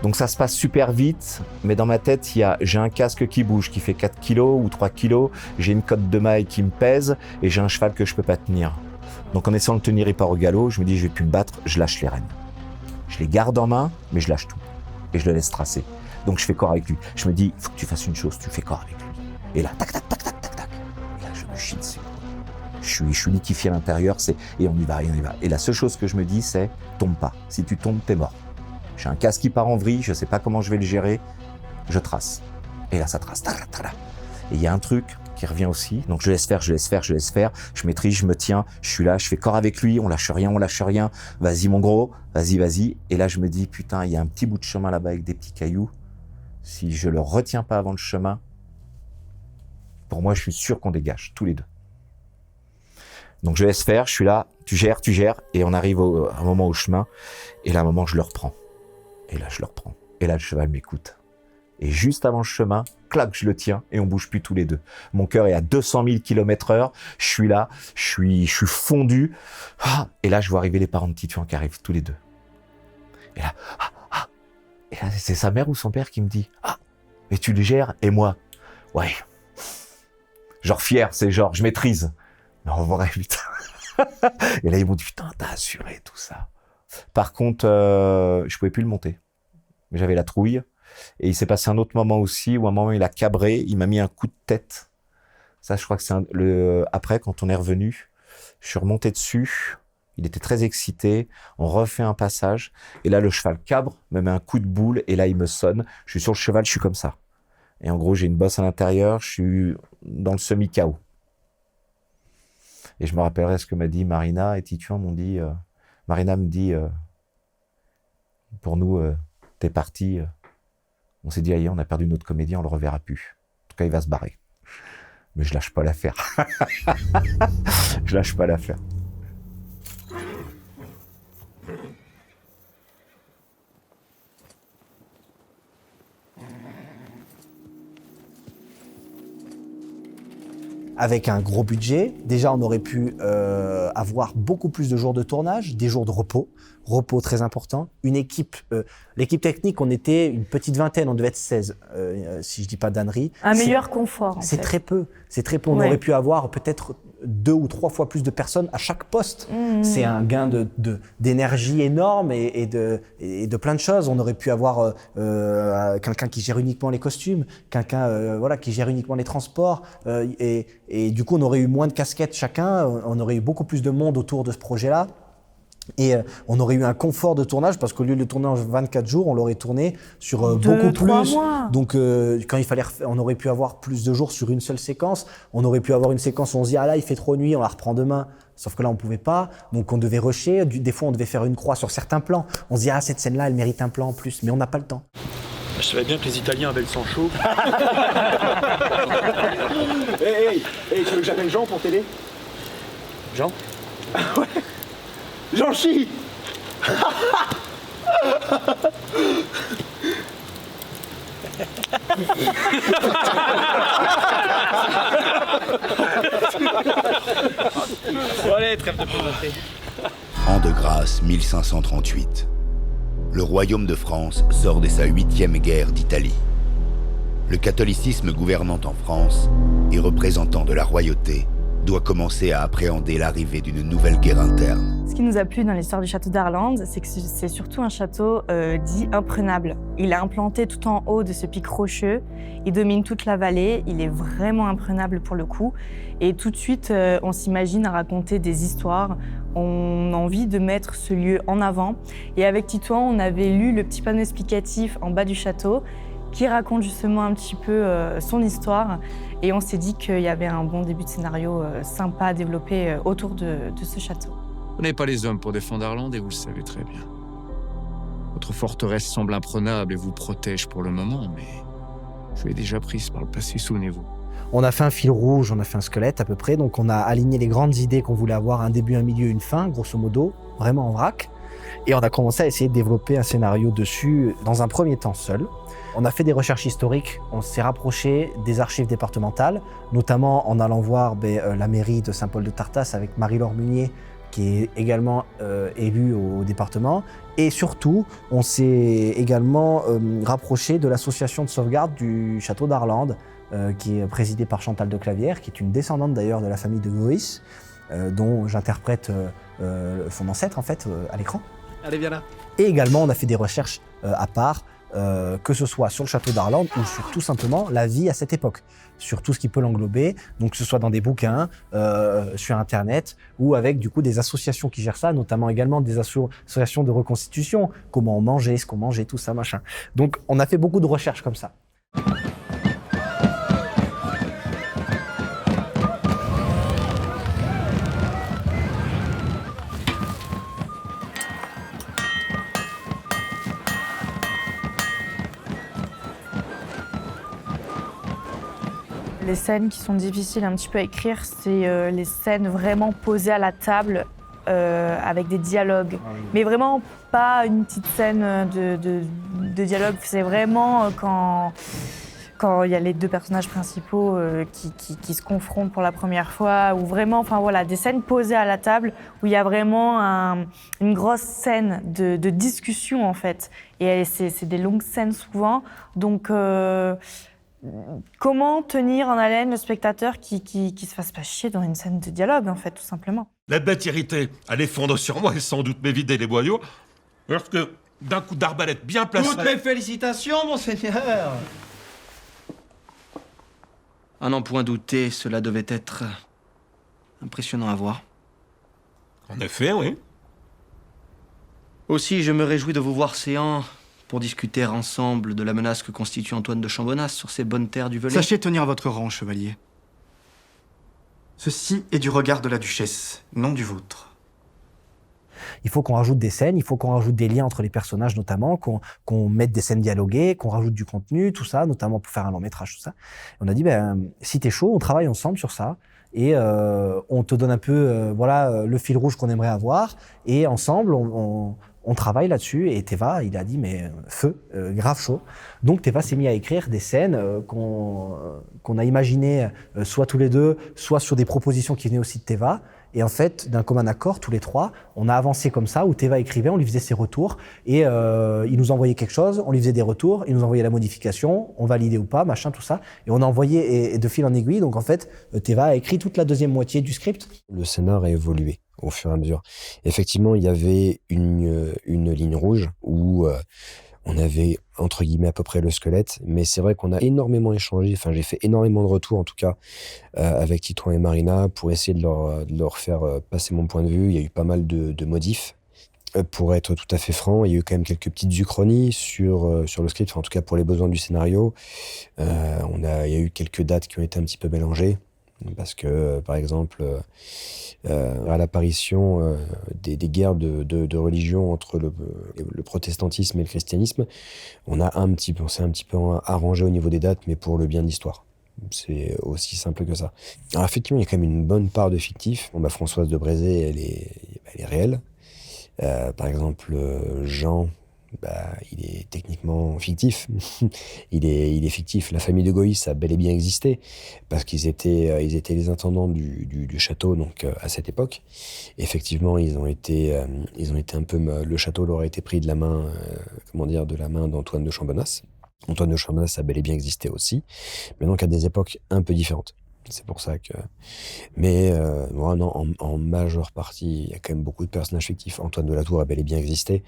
Donc ça se passe super vite, mais dans ma tête, j'ai un casque qui bouge, qui fait 4 kilos ou 3 kilos, j'ai une cotte de maille qui me pèse et j'ai un cheval que je peux pas tenir. Donc en essayant de le tenir, il part au galop, je me dis je vais plus me battre, je lâche les rênes. Je les garde en main, mais je lâche tout et je le laisse tracer. Donc je fais corps avec lui. Je me dis, il faut que tu fasses une chose, tu fais corps avec lui. Et là, tac, tac, tac, tac, tac, tac. Et là, je me chie dessus. Je suis liquéfié à l'intérieur, et on y va, et on y va. Et la seule chose que je me dis, c'est tombe pas. Si tu tombes, t'es mort. J'ai un casque qui part en vrille, je sais pas comment je vais le gérer, je trace. Et là, ça trace. Et il y a un truc qui revient aussi, donc je laisse faire, je maîtrise, je me tiens, je suis là, je fais corps avec lui, on lâche rien. Vas-y mon gros, vas-y. Et là, je me dis, putain, il y a un petit bout de chemin là-bas avec des petits cailloux. Si je le retiens pas avant le chemin, pour moi, je suis sûr qu'on dégage, tous les deux. Donc je laisse faire, je suis là, tu gères, et on arrive à un moment au chemin, et là, à un moment, je le reprends. Et là, je le reprends. Et là, le cheval m'écoute. Et juste avant le chemin, clac, je le tiens, et on bouge plus tous les deux. Mon cœur est à 200 000 km/h, je suis là, je suis fondu. Et là, je vois arriver les parents de Titouan qui arrivent tous les deux. Et là, et là, c'est sa mère ou son père qui me dit, mais tu le gères, et moi, ouais. Genre fier, c'est genre, je maîtrise. Mais en vrai, putain. Et là, ils m'ont dit, putain, t'as assuré tout ça. Par contre, je pouvais plus le monter. J'avais la trouille. Et il s'est passé un autre moment aussi, où à un moment, il a cabré, il m'a mis un coup de tête. Ça, je crois que c'est après, quand on est revenu, je suis remonté dessus. Il était très excité. On refait un passage. Et là, le cheval cabre, me met un coup de boule, et là, il me sonne. Je suis sur le cheval, je suis comme ça. Et en gros, j'ai une bosse à l'intérieur, je suis dans le semi-KO. Et je me rappellerai ce que m'a dit Marina et Titouan m'ont dit. Marina me dit, pour nous, t'es parti. On s'est dit, aïe, on a perdu notre comédien, on le reverra plus. En tout cas, il va se barrer. Mais je lâche pas l'affaire. Je lâche pas l'affaire. avec un gros budget. Déjà, on aurait pu avoir beaucoup plus de jours de tournage, des jours de repos très important. Une équipe, l'équipe technique, on était une petite vingtaine, on devait être 16, si je dis pas d'ânerie. Un meilleur confort. C'est très peu. On aurait pu avoir peut-être 2 ou 3 fois plus de personnes à chaque poste. C'est un gain d'énergie énorme et de plein de choses. On aurait pu avoir quelqu'un qui gère uniquement les costumes, quelqu'un qui gère uniquement les transports. Et du coup, on aurait eu moins de casquettes chacun. On aurait eu beaucoup plus de monde autour de ce projet-là. Et on aurait eu un confort de tournage parce qu'au lieu de tourner en 24 jours, on l'aurait tourné sur beaucoup plus. Mois. Donc quand il fallait on aurait pu avoir plus de jours sur une seule séquence. On aurait pu avoir une séquence où on se dit ah là il fait trop nuit, on la reprend demain. Sauf que là on pouvait pas, donc on devait rusher. Des fois on devait faire une croix sur certains plans. On se dit ah cette scène-là elle mérite un plan en plus, mais on n'a pas le temps. Je savais bien que les Italiens avaient le sang chaud. Hey, tu veux que j'appelle Jean pour t'aider? Jean? Ouais. Jean Chi. Bon allez, trêve de plaisanterie. An de grâce 1538. Le royaume de France sort de sa 8e guerre d'Italie. Le catholicisme gouvernant en France et représentant de la royauté doit commencer à appréhender l'arrivée d'une nouvelle guerre interne. Ce qui nous a plu dans l'histoire du château d'Arlande, c'est que c'est surtout un château dit imprenable. Il est implanté tout en haut de ce pic rocheux, il domine toute la vallée, il est vraiment imprenable pour le coup. Et tout de suite, on s'imagine à raconter des histoires, on a envie de mettre ce lieu en avant. Et avec Titouan, on avait lu le petit panneau explicatif en bas du château, qui raconte justement un petit peu son histoire. Et on s'est dit qu'il y avait un bon début de scénario sympa à développer autour de ce château. Vous n'avez pas les hommes pour défendre Arlande et vous le savez très bien. Votre forteresse semble imprenable et vous protège pour le moment, mais je l'ai déjà prise par le passé, souvenez-vous. On a fait un fil rouge, on a fait un squelette à peu près, donc on a aligné les grandes idées qu'on voulait avoir, un début, un milieu, une fin, grosso modo, vraiment en vrac. Et on a commencé à essayer de développer un scénario dessus, dans un premier temps seul. On a fait des recherches historiques, on s'est rapproché des archives départementales, notamment en allant voir la mairie de Saint-Paul-de-Tartas avec Marie-Laure Munier, qui est également élue au département. Et surtout, on s'est également rapproché de l'association de sauvegarde du château d'Arlande, qui est présidée par Chantal de Clavière, qui est une descendante d'ailleurs de la famille de Goïs, dont j'interprète son ancêtre en fait à l'écran. Allez, viens là. Et également, on a fait des recherches à part, que ce soit sur le château d'Arlande ou sur tout simplement la vie à cette époque, sur tout ce qui peut l'englober, donc que ce soit dans des bouquins, sur Internet, ou avec du coup des associations qui gèrent ça, notamment également des associations de reconstitution, comment on mangeait, ce qu'on mangeait, tout ça, machin. Donc on a fait beaucoup de recherches comme ça. Les scènes qui sont difficiles un petit peu à écrire, c'est les scènes vraiment posées à la table avec des dialogues. Mais vraiment pas une petite scène de dialogue, c'est vraiment quand il y a les deux personnages principaux qui se confrontent pour la première fois, ou vraiment, enfin voilà, des scènes posées à la table où il y a vraiment une grosse scène de discussion en fait. Et c'est des longues scènes souvent, donc comment tenir en haleine le spectateur qui se fasse pas chier dans une scène de dialogue, en fait, tout simplement. La bête irritée allait fondre sur moi et sans doute m'évider les boyaux, lorsque, d'un coup d'arbalète bien placé... Toutes mes félicitations, monseigneur! À n'en point douter, cela devait être impressionnant à voir. En effet, oui. Aussi, je me réjouis de vous voir séant pour discuter ensemble de la menace que constitue Antoine de Chambonas sur ces bonnes terres du Velay. Sachez tenir votre rang, chevalier. Ceci est du regard de la duchesse, non du vôtre. Il faut qu'on rajoute des scènes, il faut qu'on rajoute des liens entre les personnages notamment, qu'on mette des scènes dialoguées, qu'on rajoute du contenu, tout ça, notamment pour faire un long métrage, tout ça. Et on a dit, si t'es chaud, on travaille ensemble sur ça. Et on te donne un peu le fil rouge qu'on aimerait avoir. Et ensemble, On travaille là-dessus et Teva, il a dit mais feu, grave chaud. Donc Teva s'est mis à écrire des scènes qu'on a imaginées soit tous les deux, soit sur des propositions qui venaient aussi de Teva. Et en fait, d'un commun accord, tous les trois, on a avancé comme ça, où Teva écrivait, on lui faisait ses retours, et il nous envoyait quelque chose, on lui faisait des retours, il nous envoyait la modification, on validait ou pas, machin, tout ça. Et on a envoyé et de fil en aiguille. Donc en fait, Teva a écrit toute la deuxième moitié du script. Le scénar a évolué au fur et à mesure. Effectivement, il y avait une ligne rouge où on avait, entre guillemets, à peu près le squelette, mais c'est vrai qu'on a énormément échangé, enfin, j'ai fait énormément de retours, en tout cas, avec Titouan et Marina, pour essayer de leur faire passer mon point de vue. Il y a eu pas mal de modifs. Pour être tout à fait franc, il y a eu quand même quelques petites uchronies sur le script, enfin, en tout cas pour les besoins du scénario. Il y a eu quelques dates qui ont été un petit peu mélangées, parce que, par exemple, à l'apparition des guerres de religion entre le protestantisme et le christianisme, on s'est un petit peu arrangé au niveau des dates, mais pour le bien de l'histoire. C'est aussi simple que ça. Alors effectivement, il y a quand même une bonne part de fictif. Françoise de Brézé, elle est réelle. Par exemple, Jean, il est techniquement fictif. il est fictif. La famille de Goïs a bel et bien existé parce qu'ils étaient les intendants du château, donc à cette époque. Effectivement, ils ont été un peu. Le château leur a été pris de la main, de la main d'Antoine de Chambonas. Antoine de Chambonas a bel et bien existé aussi, mais donc à des époques un peu différentes. C'est pour ça que... Mais en majeure partie, il y a quand même beaucoup de personnages fictifs. Antoine de la Tour a bel et bien existé.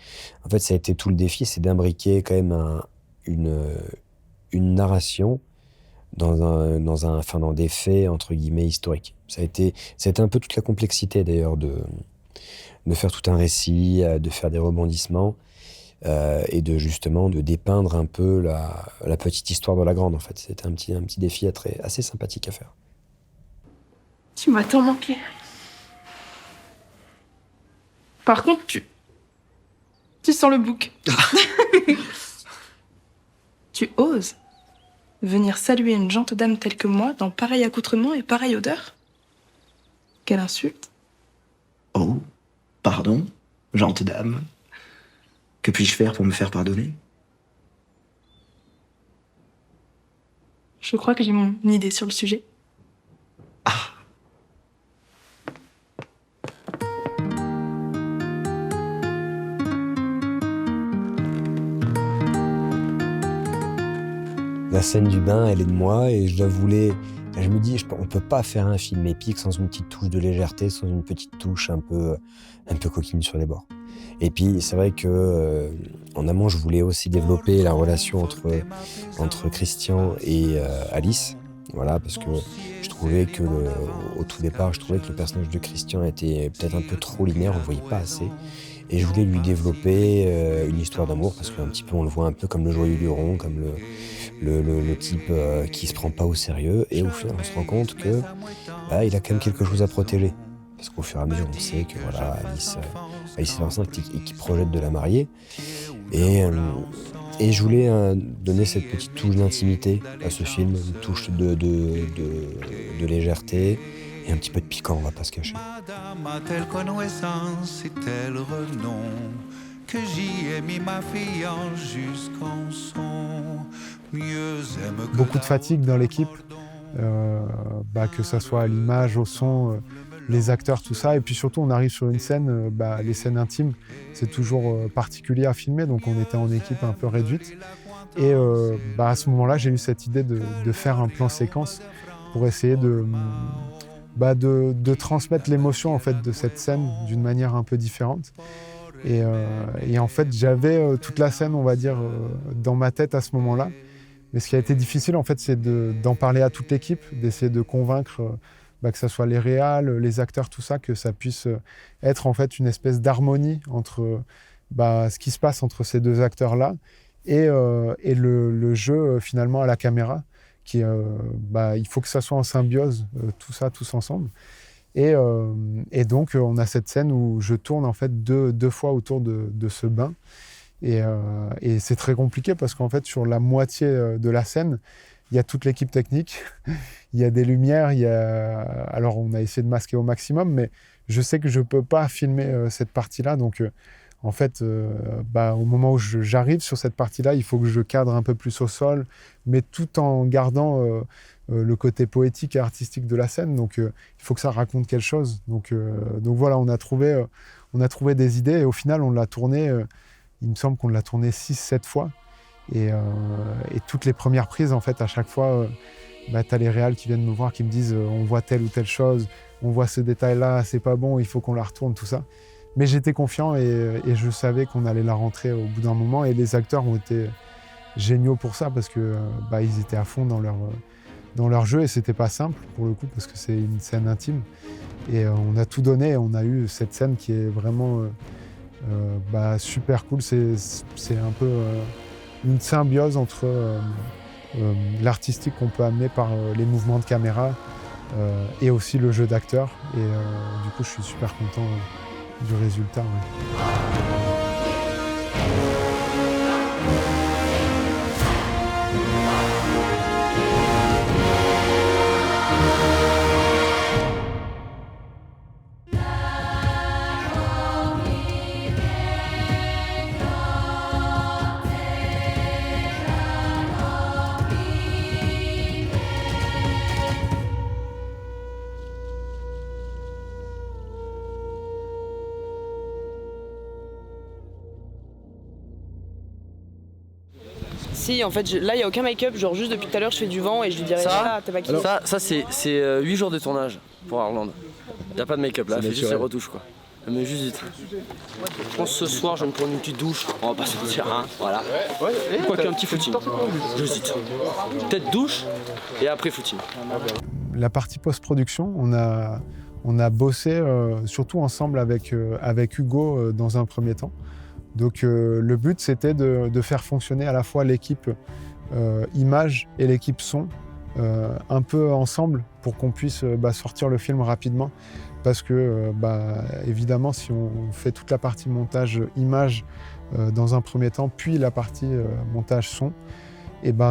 En fait, ça a été tout le défi, c'est d'imbriquer quand même une narration dans des faits, entre guillemets, historiques. C'était un peu toute la complexité, d'ailleurs, de faire tout un récit, de faire des rebondissements, et de dépeindre un peu la petite histoire de la grande, en fait. C'était un petit défi assez sympathique à faire. Tu m'as tant manqué. Par contre, tu sens le bouc. Tu oses venir saluer une gente dame telle que moi dans pareil accoutrement et pareille odeur? Quelle insulte. Oh, pardon, gente dame. Que puis-je faire pour me faire pardonner? Je crois que j'ai mon idée sur le sujet. La scène du bain, elle est de moi et je la voulais... Je me dis, on peut pas faire un film épique sans une petite touche de légèreté, sans une petite touche un peu coquine sur les bords. Et puis, c'est vrai que en amont, je voulais aussi développer la relation entre Christian et Alice. Voilà, parce que je trouvais que au tout départ, le personnage de Christian était peut-être un peu trop linéaire, on le voyait pas assez. Et je voulais lui développer une histoire d'amour, parce qu'un petit peu, on le voit un peu comme le joyeux luron, comme le type qui se prend pas au sérieux. Et au final, on se rend compte que il a quand même quelque chose à protéger. Parce qu'au fur et à mesure, on sait que voilà, Alice est enceinte et qui projette de la marier. Et je voulais donner cette petite touche d'intimité à ce film, une touche de légèreté et un petit peu de piquant, on va pas se cacher. Madame a-t-elle connaissance et tel renom que j'y ai mis ma fiance jusqu'en son mieux aime que beaucoup de fatigue dans l'équipe, que ça soit à l'image, au son, les acteurs, tout ça. Et puis surtout, on arrive sur une scène, les scènes intimes, c'est toujours particulier à filmer, donc on était en équipe un peu réduite. Et à ce moment-là, j'ai eu cette idée de faire un plan séquence pour essayer de transmettre l'émotion en fait, de cette scène d'une manière un peu différente. Et en fait, j'avais toute la scène, on va dire, dans ma tête à ce moment-là. Mais ce qui a été difficile, en fait, c'est d'en parler à toute l'équipe, d'essayer de convaincre que ce soit les réals, les acteurs, tout ça, que ça puisse être en fait une espèce d'harmonie entre ce qui se passe entre ces deux acteurs-là et le jeu finalement à la caméra. Qui, il faut que ça soit en symbiose, tout ça, tous ensemble. Et donc, on a cette scène où je tourne en fait deux fois autour de ce bain. Et c'est très compliqué parce qu'en fait, sur la moitié de la scène, il y a toute l'équipe technique, il y a des lumières, alors on a essayé de masquer au maximum, mais je sais que je ne peux pas filmer cette partie-là. Donc, En fait, au moment où j'arrive sur cette partie-là, il faut que je cadre un peu plus au sol, mais tout en gardant le côté poétique et artistique de la scène. Donc, il faut que ça raconte quelque chose. Donc voilà, on a trouvé des idées et au final, on l'a tourné, il me semble qu'on l'a tourné 6-7 fois. Et toutes les premières prises, en fait, à chaque fois, tu as les réals qui viennent me voir, qui me disent on voit telle ou telle chose, on voit ce détail-là, c'est pas bon, il faut qu'on la retourne, tout ça. Mais j'étais confiant et je savais qu'on allait la rentrer au bout d'un moment. Et les acteurs ont été géniaux pour ça parce que ils étaient à fond dans leur jeu et c'était pas simple pour le coup parce que c'est une scène intime. Et on a tout donné et on a eu cette scène qui est vraiment super cool. C'est un peu une symbiose entre l'artistique qu'on peut amener par les mouvements de caméra et aussi le jeu d'acteur. Et du coup, je suis super content du résultat. Ouais. Si, en fait, là, il n'y a aucun make-up. Genre, juste depuis tout à l'heure, je fais du vent et je lui dirais ça, t'es maquillée. Ça c'est 8 jours de tournage pour Arland. Il n'y a pas de make-up là, il fait juste les retouches quoi. Mais juste vite. Je pense ce soir, je vais me prendre une petite douche. On va pas se mentir, hein. Voilà. Quoi qu'un petit footing. J'hésite. Peut-être douche et après footing. La partie post-production, on a bossé surtout ensemble avec Hugo dans un premier temps. Donc le but, c'était de faire fonctionner à la fois l'équipe image et l'équipe son un peu ensemble pour qu'on puisse sortir le film rapidement. Parce que, évidemment, si on fait toute la partie montage image dans un premier temps, puis la partie montage son,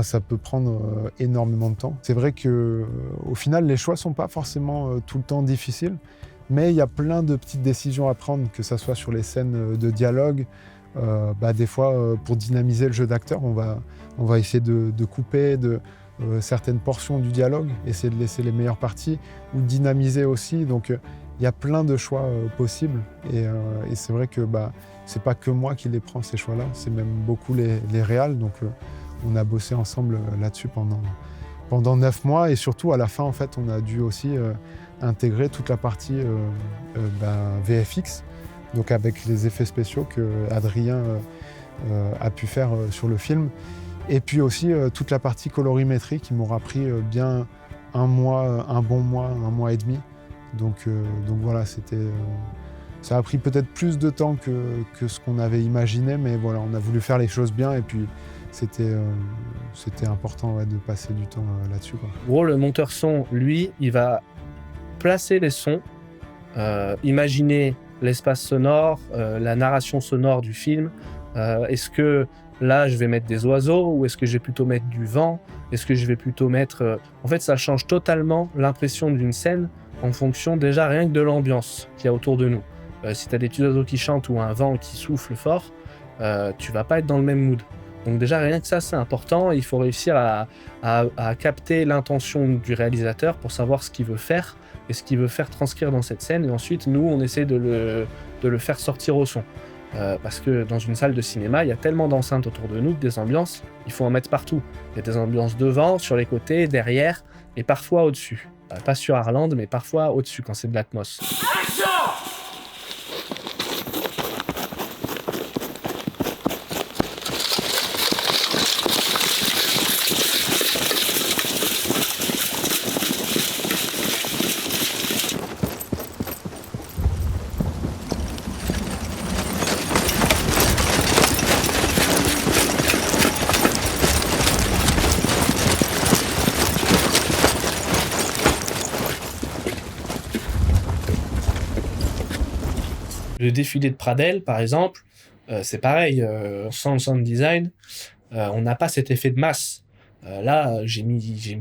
ça peut prendre énormément de temps. C'est vrai qu'au final, les choix ne sont pas forcément tout le temps difficiles, mais il y a plein de petites décisions à prendre, que ce soit sur les scènes de dialogue. Des fois, pour dynamiser le jeu d'acteur, on va essayer de couper certaines portions du dialogue, essayer de laisser les meilleures parties, ou dynamiser aussi. Donc, il y a plein de choix possibles. Et c'est vrai que c'est pas que moi qui les prends, ces choix-là, c'est même beaucoup les réals. Donc, on a bossé ensemble là-dessus pendant 9 mois. Et surtout, à la fin, en fait, on a dû aussi intégrer toute la partie VFX. Donc avec les effets spéciaux que Adrien a pu faire sur le film. Et puis aussi toute la partie colorimétrie qui m'aura pris bien un bon mois et demi. Donc voilà, ça a pris peut-être plus de temps que ce qu'on avait imaginé, mais voilà, on a voulu faire les choses bien et puis c'était important de passer du temps là-dessus. En gros, le monteur son, lui, il va placer les sons, imaginer l'espace sonore, la narration sonore du film. Est-ce que là, je vais mettre des oiseaux ou est-ce que je vais plutôt mettre du vent? Est-ce que je vais plutôt mettre... En fait, ça change totalement l'impression d'une scène en fonction déjà rien que de l'ambiance qu'il y a autour de nous. Si tu as des petits oiseaux qui chantent ou un vent qui souffle fort, tu vas pas être dans le même mood. Donc déjà, rien que ça, c'est important. Il faut réussir à capter l'intention du réalisateur pour savoir ce qu'il veut faire et ce qu'il veut faire transcrire dans cette scène. Et ensuite, nous, on essaie de le faire sortir au son. Parce que dans une salle de cinéma, il y a tellement d'enceintes autour de nous, des ambiances, il faut en mettre partout. Il y a des ambiances devant, sur les côtés, derrière, et parfois au-dessus. Pas sur Arland, mais parfois au-dessus, quand c'est de l'atmos. Le défilé de Pradel, par exemple, c'est pareil, sans sound design, on n'a pas cet effet de masse. Là, j'ai mis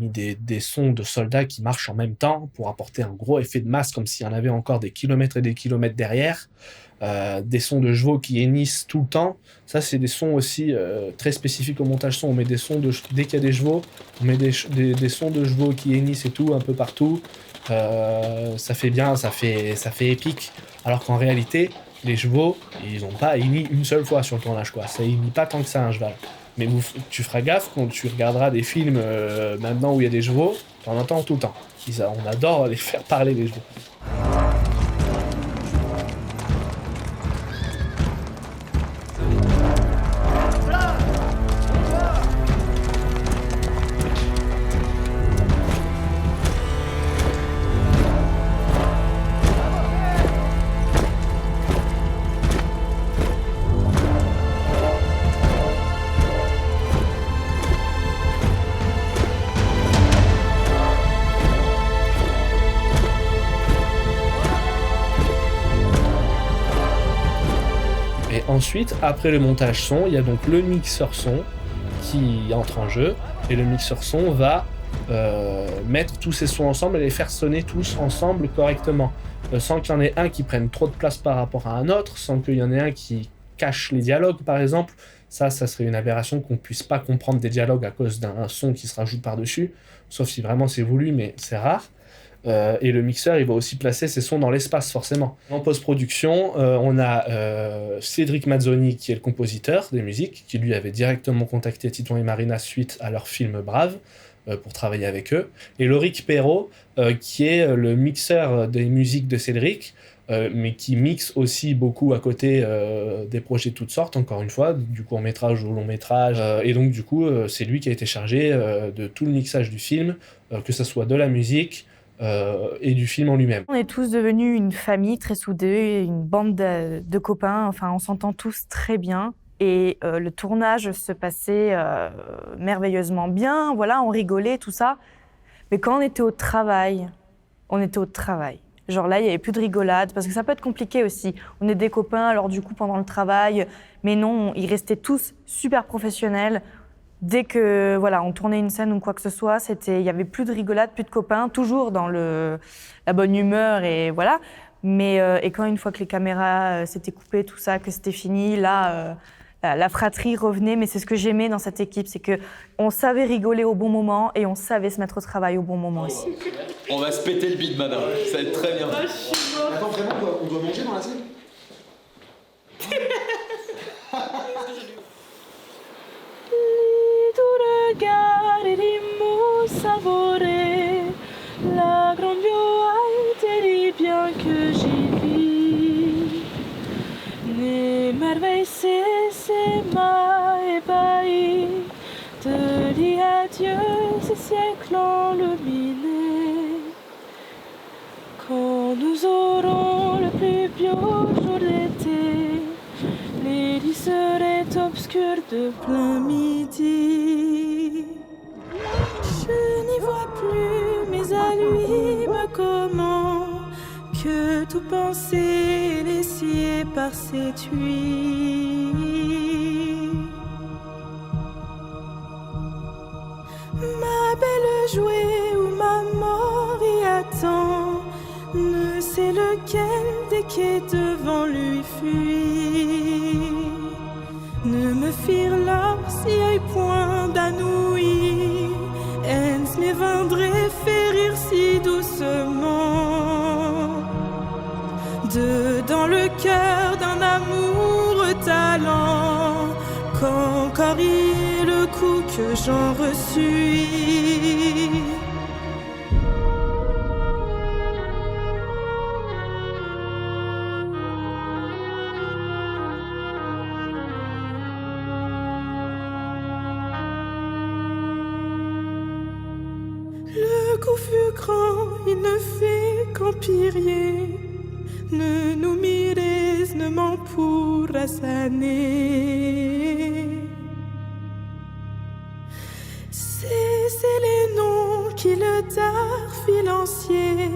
des sons de soldats qui marchent en même temps pour apporter un gros effet de masse, comme s'il y en avait encore des kilomètres et des kilomètres derrière. Des sons de chevaux qui hennissent tout le temps. Ça, c'est des sons aussi très spécifiques au montage son. On met des sons dès qu'il y a des chevaux, on met des sons de chevaux qui hennissent et tout, un peu partout. Ça fait bien, ça fait épique. Alors qu'en réalité, les chevaux, ils n'ont pas henni une seule fois sur le tournage, quoi. Ça hennit pas tant que ça, un cheval. Mais tu feras gaffe quand tu regarderas des films maintenant où il y a des chevaux, tu en entends tout le temps. On adore les faire parler, les chevaux. Ensuite, après le montage son, il y a donc le mixeur son qui entre en jeu, et le mixeur son va mettre tous ces sons ensemble et les faire sonner tous ensemble correctement, sans qu'il y en ait un qui prenne trop de place par rapport à un autre, sans qu'il y en ait un qui cache les dialogues par exemple. Ça serait une aberration qu'on puisse pas comprendre des dialogues à cause d'un son qui se rajoute par-dessus, sauf si vraiment c'est voulu, mais c'est rare. Et le mixeur, il va aussi placer ses sons dans l'espace, forcément. En post-production, on a Cédric Mazzoni, qui est le compositeur des musiques, qui lui avait directement contacté Titouan et Marina suite à leur film Brave, pour travailler avec eux. Et Lorik Perrault, qui est le mixeur des musiques de Cédric, mais qui mixe aussi beaucoup à côté des projets de toutes sortes, encore une fois, du court-métrage au long-métrage. Et donc, du coup, c'est lui qui a été chargé de tout le mixage du film, que ce soit de la musique, et du film en lui-même. On est tous devenus une famille très soudée, une bande de copains, enfin on s'entend tous très bien. Et le tournage se passait merveilleusement bien, voilà, on rigolait, tout ça. Mais quand on était au travail, Genre là, il n'y avait plus de rigolade, parce que ça peut être compliqué aussi. On est des copains, alors du coup, pendant le travail, mais non, ils restaient tous super professionnels. Dès que voilà, on tournait une scène ou quoi que ce soit, il y avait plus de rigolade, plus de copains, toujours dans la bonne humeur et voilà. Mais et quand une fois que les caméras s'étaient coupées, tout ça, que c'était fini, là, la fratrie revenait. Mais c'est ce que j'aimais dans cette équipe, c'est que on savait rigoler au bon moment et on savait se mettre au travail au bon moment aussi. On va se péter le bide, madame. Ça va être très bien. Attends, vraiment, on doit manger dans la scène? La grande violette bien que j'y vis. L'émerveil c'est m'a ébahi. Te dis adieu ces siècles enluminés. Quand nous aurons le plus beau jour d'été, les lits seraient obscurs de plein midi. Je n'y vois plus, mais à lui me commande que tout penser les scier par cette huile. Ma belle jouet où ma mort y attend, ne sait lequel des quais devant lui fuit. Ne me firent là si œil point d'anoui, ens me vendrait férir si doucement. Dans le cœur d'un amour talent, qu'encore y est le coup que j'en reçus. Le coup fut grand, il ne fait qu'empirer. Ne nous mires, ne m'en pourras saner. C'est les noms qui le dard filancier,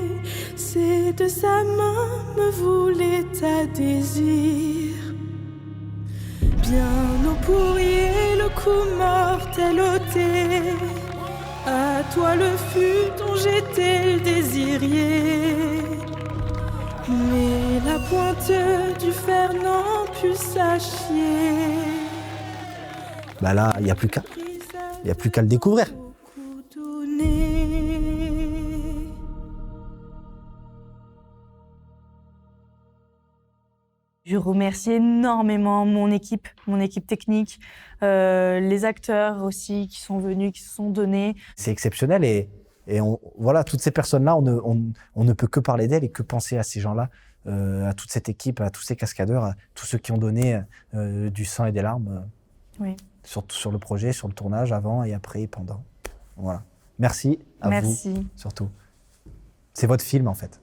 c'est de sa main me voulait à désir. Bien nous pourriez le coup mortel ôter. À toi le fut dont j'étais le désirier. Mais la pointe du fer n'en put s'achier. Bah là, il n'y a plus qu'à. Il n'y a plus qu'à le découvrir. Je remercie énormément mon équipe technique, les acteurs aussi qui sont venus, qui se sont donnés. C'est exceptionnel et voilà, toutes ces personnes-là, on ne peut que parler d'elles et que penser à ces gens-là, à toute cette équipe, à tous ces cascadeurs, à tous ceux qui ont donné du sang et des larmes sur le projet, sur le tournage, avant et après et pendant. Voilà. Merci à vous, surtout. C'est votre film, en fait.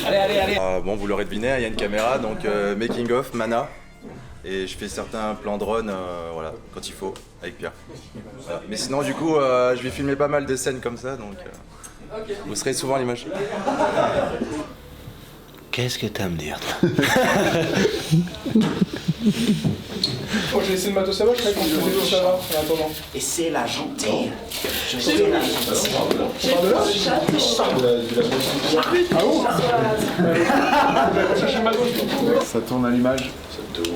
Allez. Bon, vous l'aurez deviné, il y a une caméra, donc making of, Mana. Et je fais certains plans drone, voilà, quand il faut, avec Pierre. Voilà. Mais sinon, du coup, je vais filmer pas mal de scènes comme ça, donc vous serez souvent à l'image. Qu'est-ce que t'as à me dire, toi? Bon, j'ai laissé le matos ça va, je serais content de ça va, en attendant. Et c'est la gentille. Je suis la gentille. On parle de là? Ah bon? Ça tourne à l'image. Ça tourne.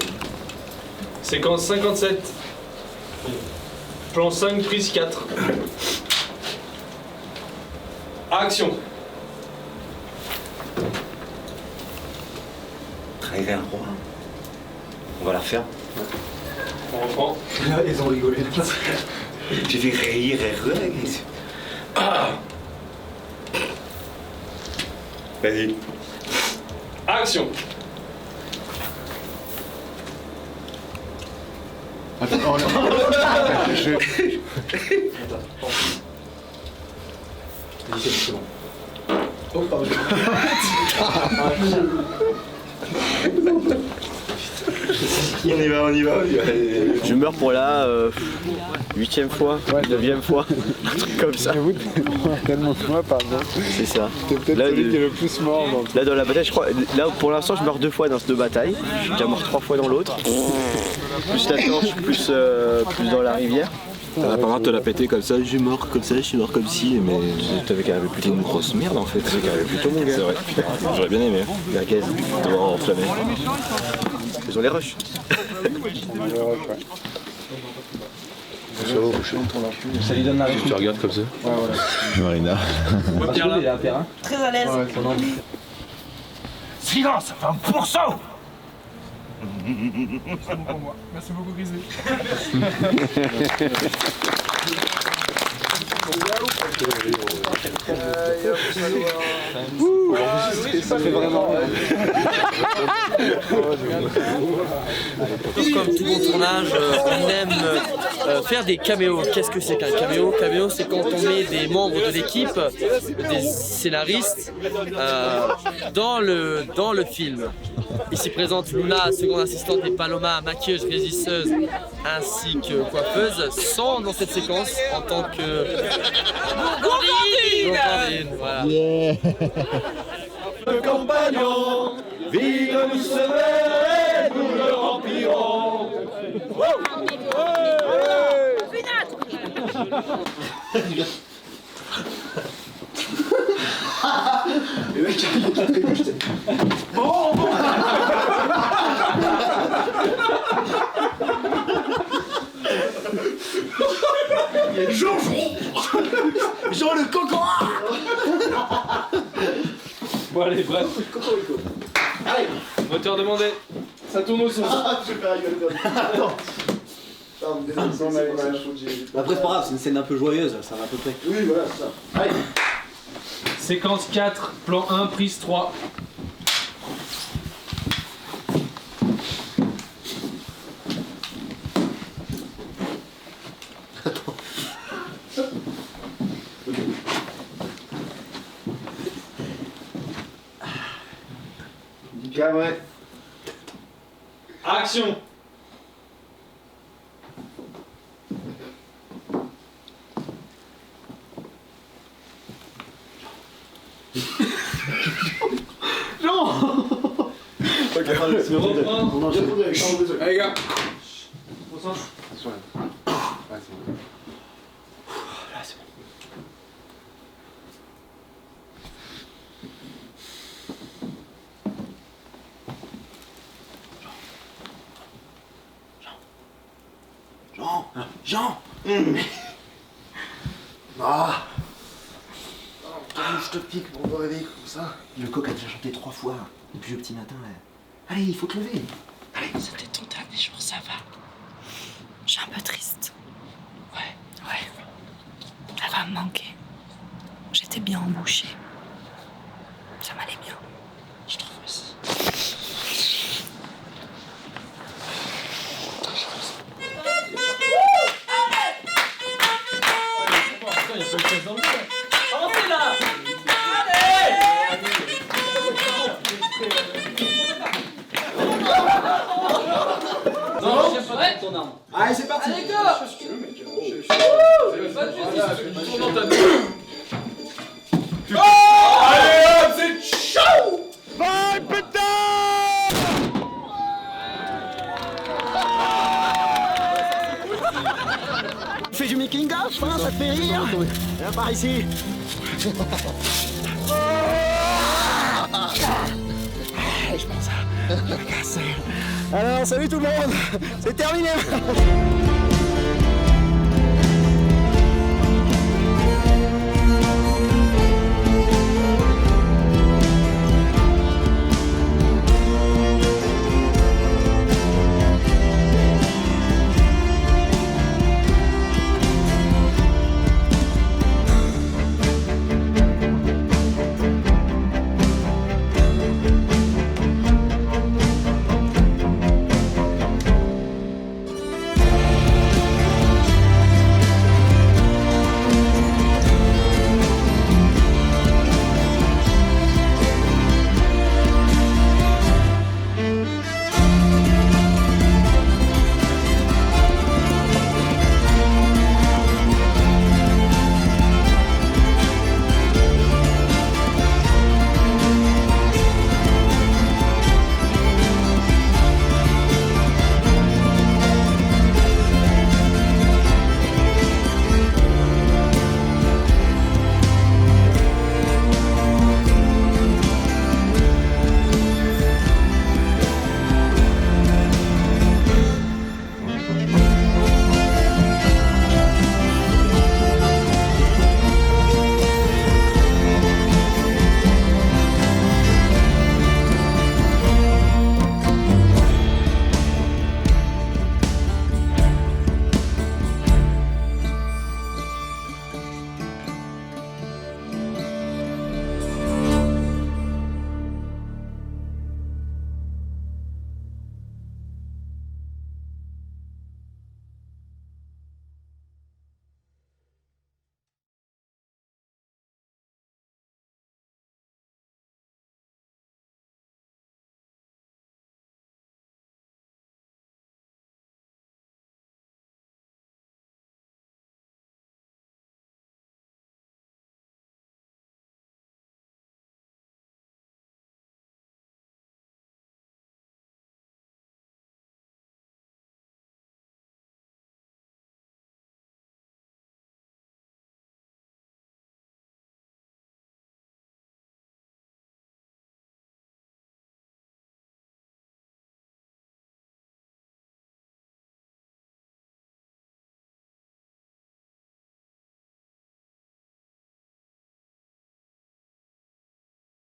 Séquence 57. Plan 5, prise 4. Action. Trahir un roi. On va la refaire. On reprend. Ils ont rigolé. J'ai fait rire et rire. Ah. Vas-y. Action. Attends, c'est bon. Oh, pardon. On y va. Je meurs pour la 8e fois, 9e fois, un truc comme ça. Tellement de fois, pardon. C'est ça. T'es peut-être celui qui est le plus mort. Là, dans la bataille, je crois. Là, pour l'instant, je meurs 2 fois dans ces 2 batailles. Je suis déjà mort 3 fois dans l'autre. Plus la torche, plus dans la rivière. T'as pas le droit de te la péter comme ça, je suis mort comme ça, je suis mort comme si, mais t'avais qu'à arriver plutôt une grosse merde en fait. T'avais qu'à arriver plutôt mon gars. C'est vrai, putain, j'aurais bien aimé. Merguez, de voir enflammé. Ils ont les rushs. Ça lui donne la réponse. Tu regardes comme ça. Ouais, voilà. Marina. Il est à Perrin. Très à l'aise. Silence, enfin pourceau. C'est bon pour moi. Merci beaucoup, Grisé. Ça fait vraiment. Comme tout bon tournage, on aime faire des caméos. Qu'est-ce que c'est qu'un caméo? Caméo, c'est quand on met des membres de l'équipe, des scénaristes, dans le film. Ici présente Luna, seconde assistante, et Paloma, maquilleuse, régisseuse, ainsi que coiffeuse, sont dans cette séquence en tant que gourgandine. Voilà. Yeah. Le compagnon, vive nous sauver, nous le remplirons. Le mec Jean le coco. Bon allez, bref. Allez. Moteur demandé. Ça tourne au son. Je vais rigoler. Attends. Après, c'est pas grave, c'est une scène un peu joyeuse, ça va à peu près. Oui, voilà, ça. Allez. Séquence 4, plan 1, prise 3. Ouais. Action. Jean. Ok. Allez, gars. Jean Ah je te pique pour me réveiller comme ça. Le coq a déjà chanté 3 fois depuis le petit matin. Allez, il faut te lever. C'était ton dernier jour, ça va. Je suis un peu triste. Ouais. Ça va me manquer. J'étais bien embouchée. Ça m'allait bien. Je trouve aussi. Avancez là! Allez, c'est parti. Allez, go! Allez hop, c'est chaud! Bye, putain! Tu fais du making of, ça te fait rire? Viens par ici. Je pense à la casse. Alors, salut tout le monde, c'est terminé.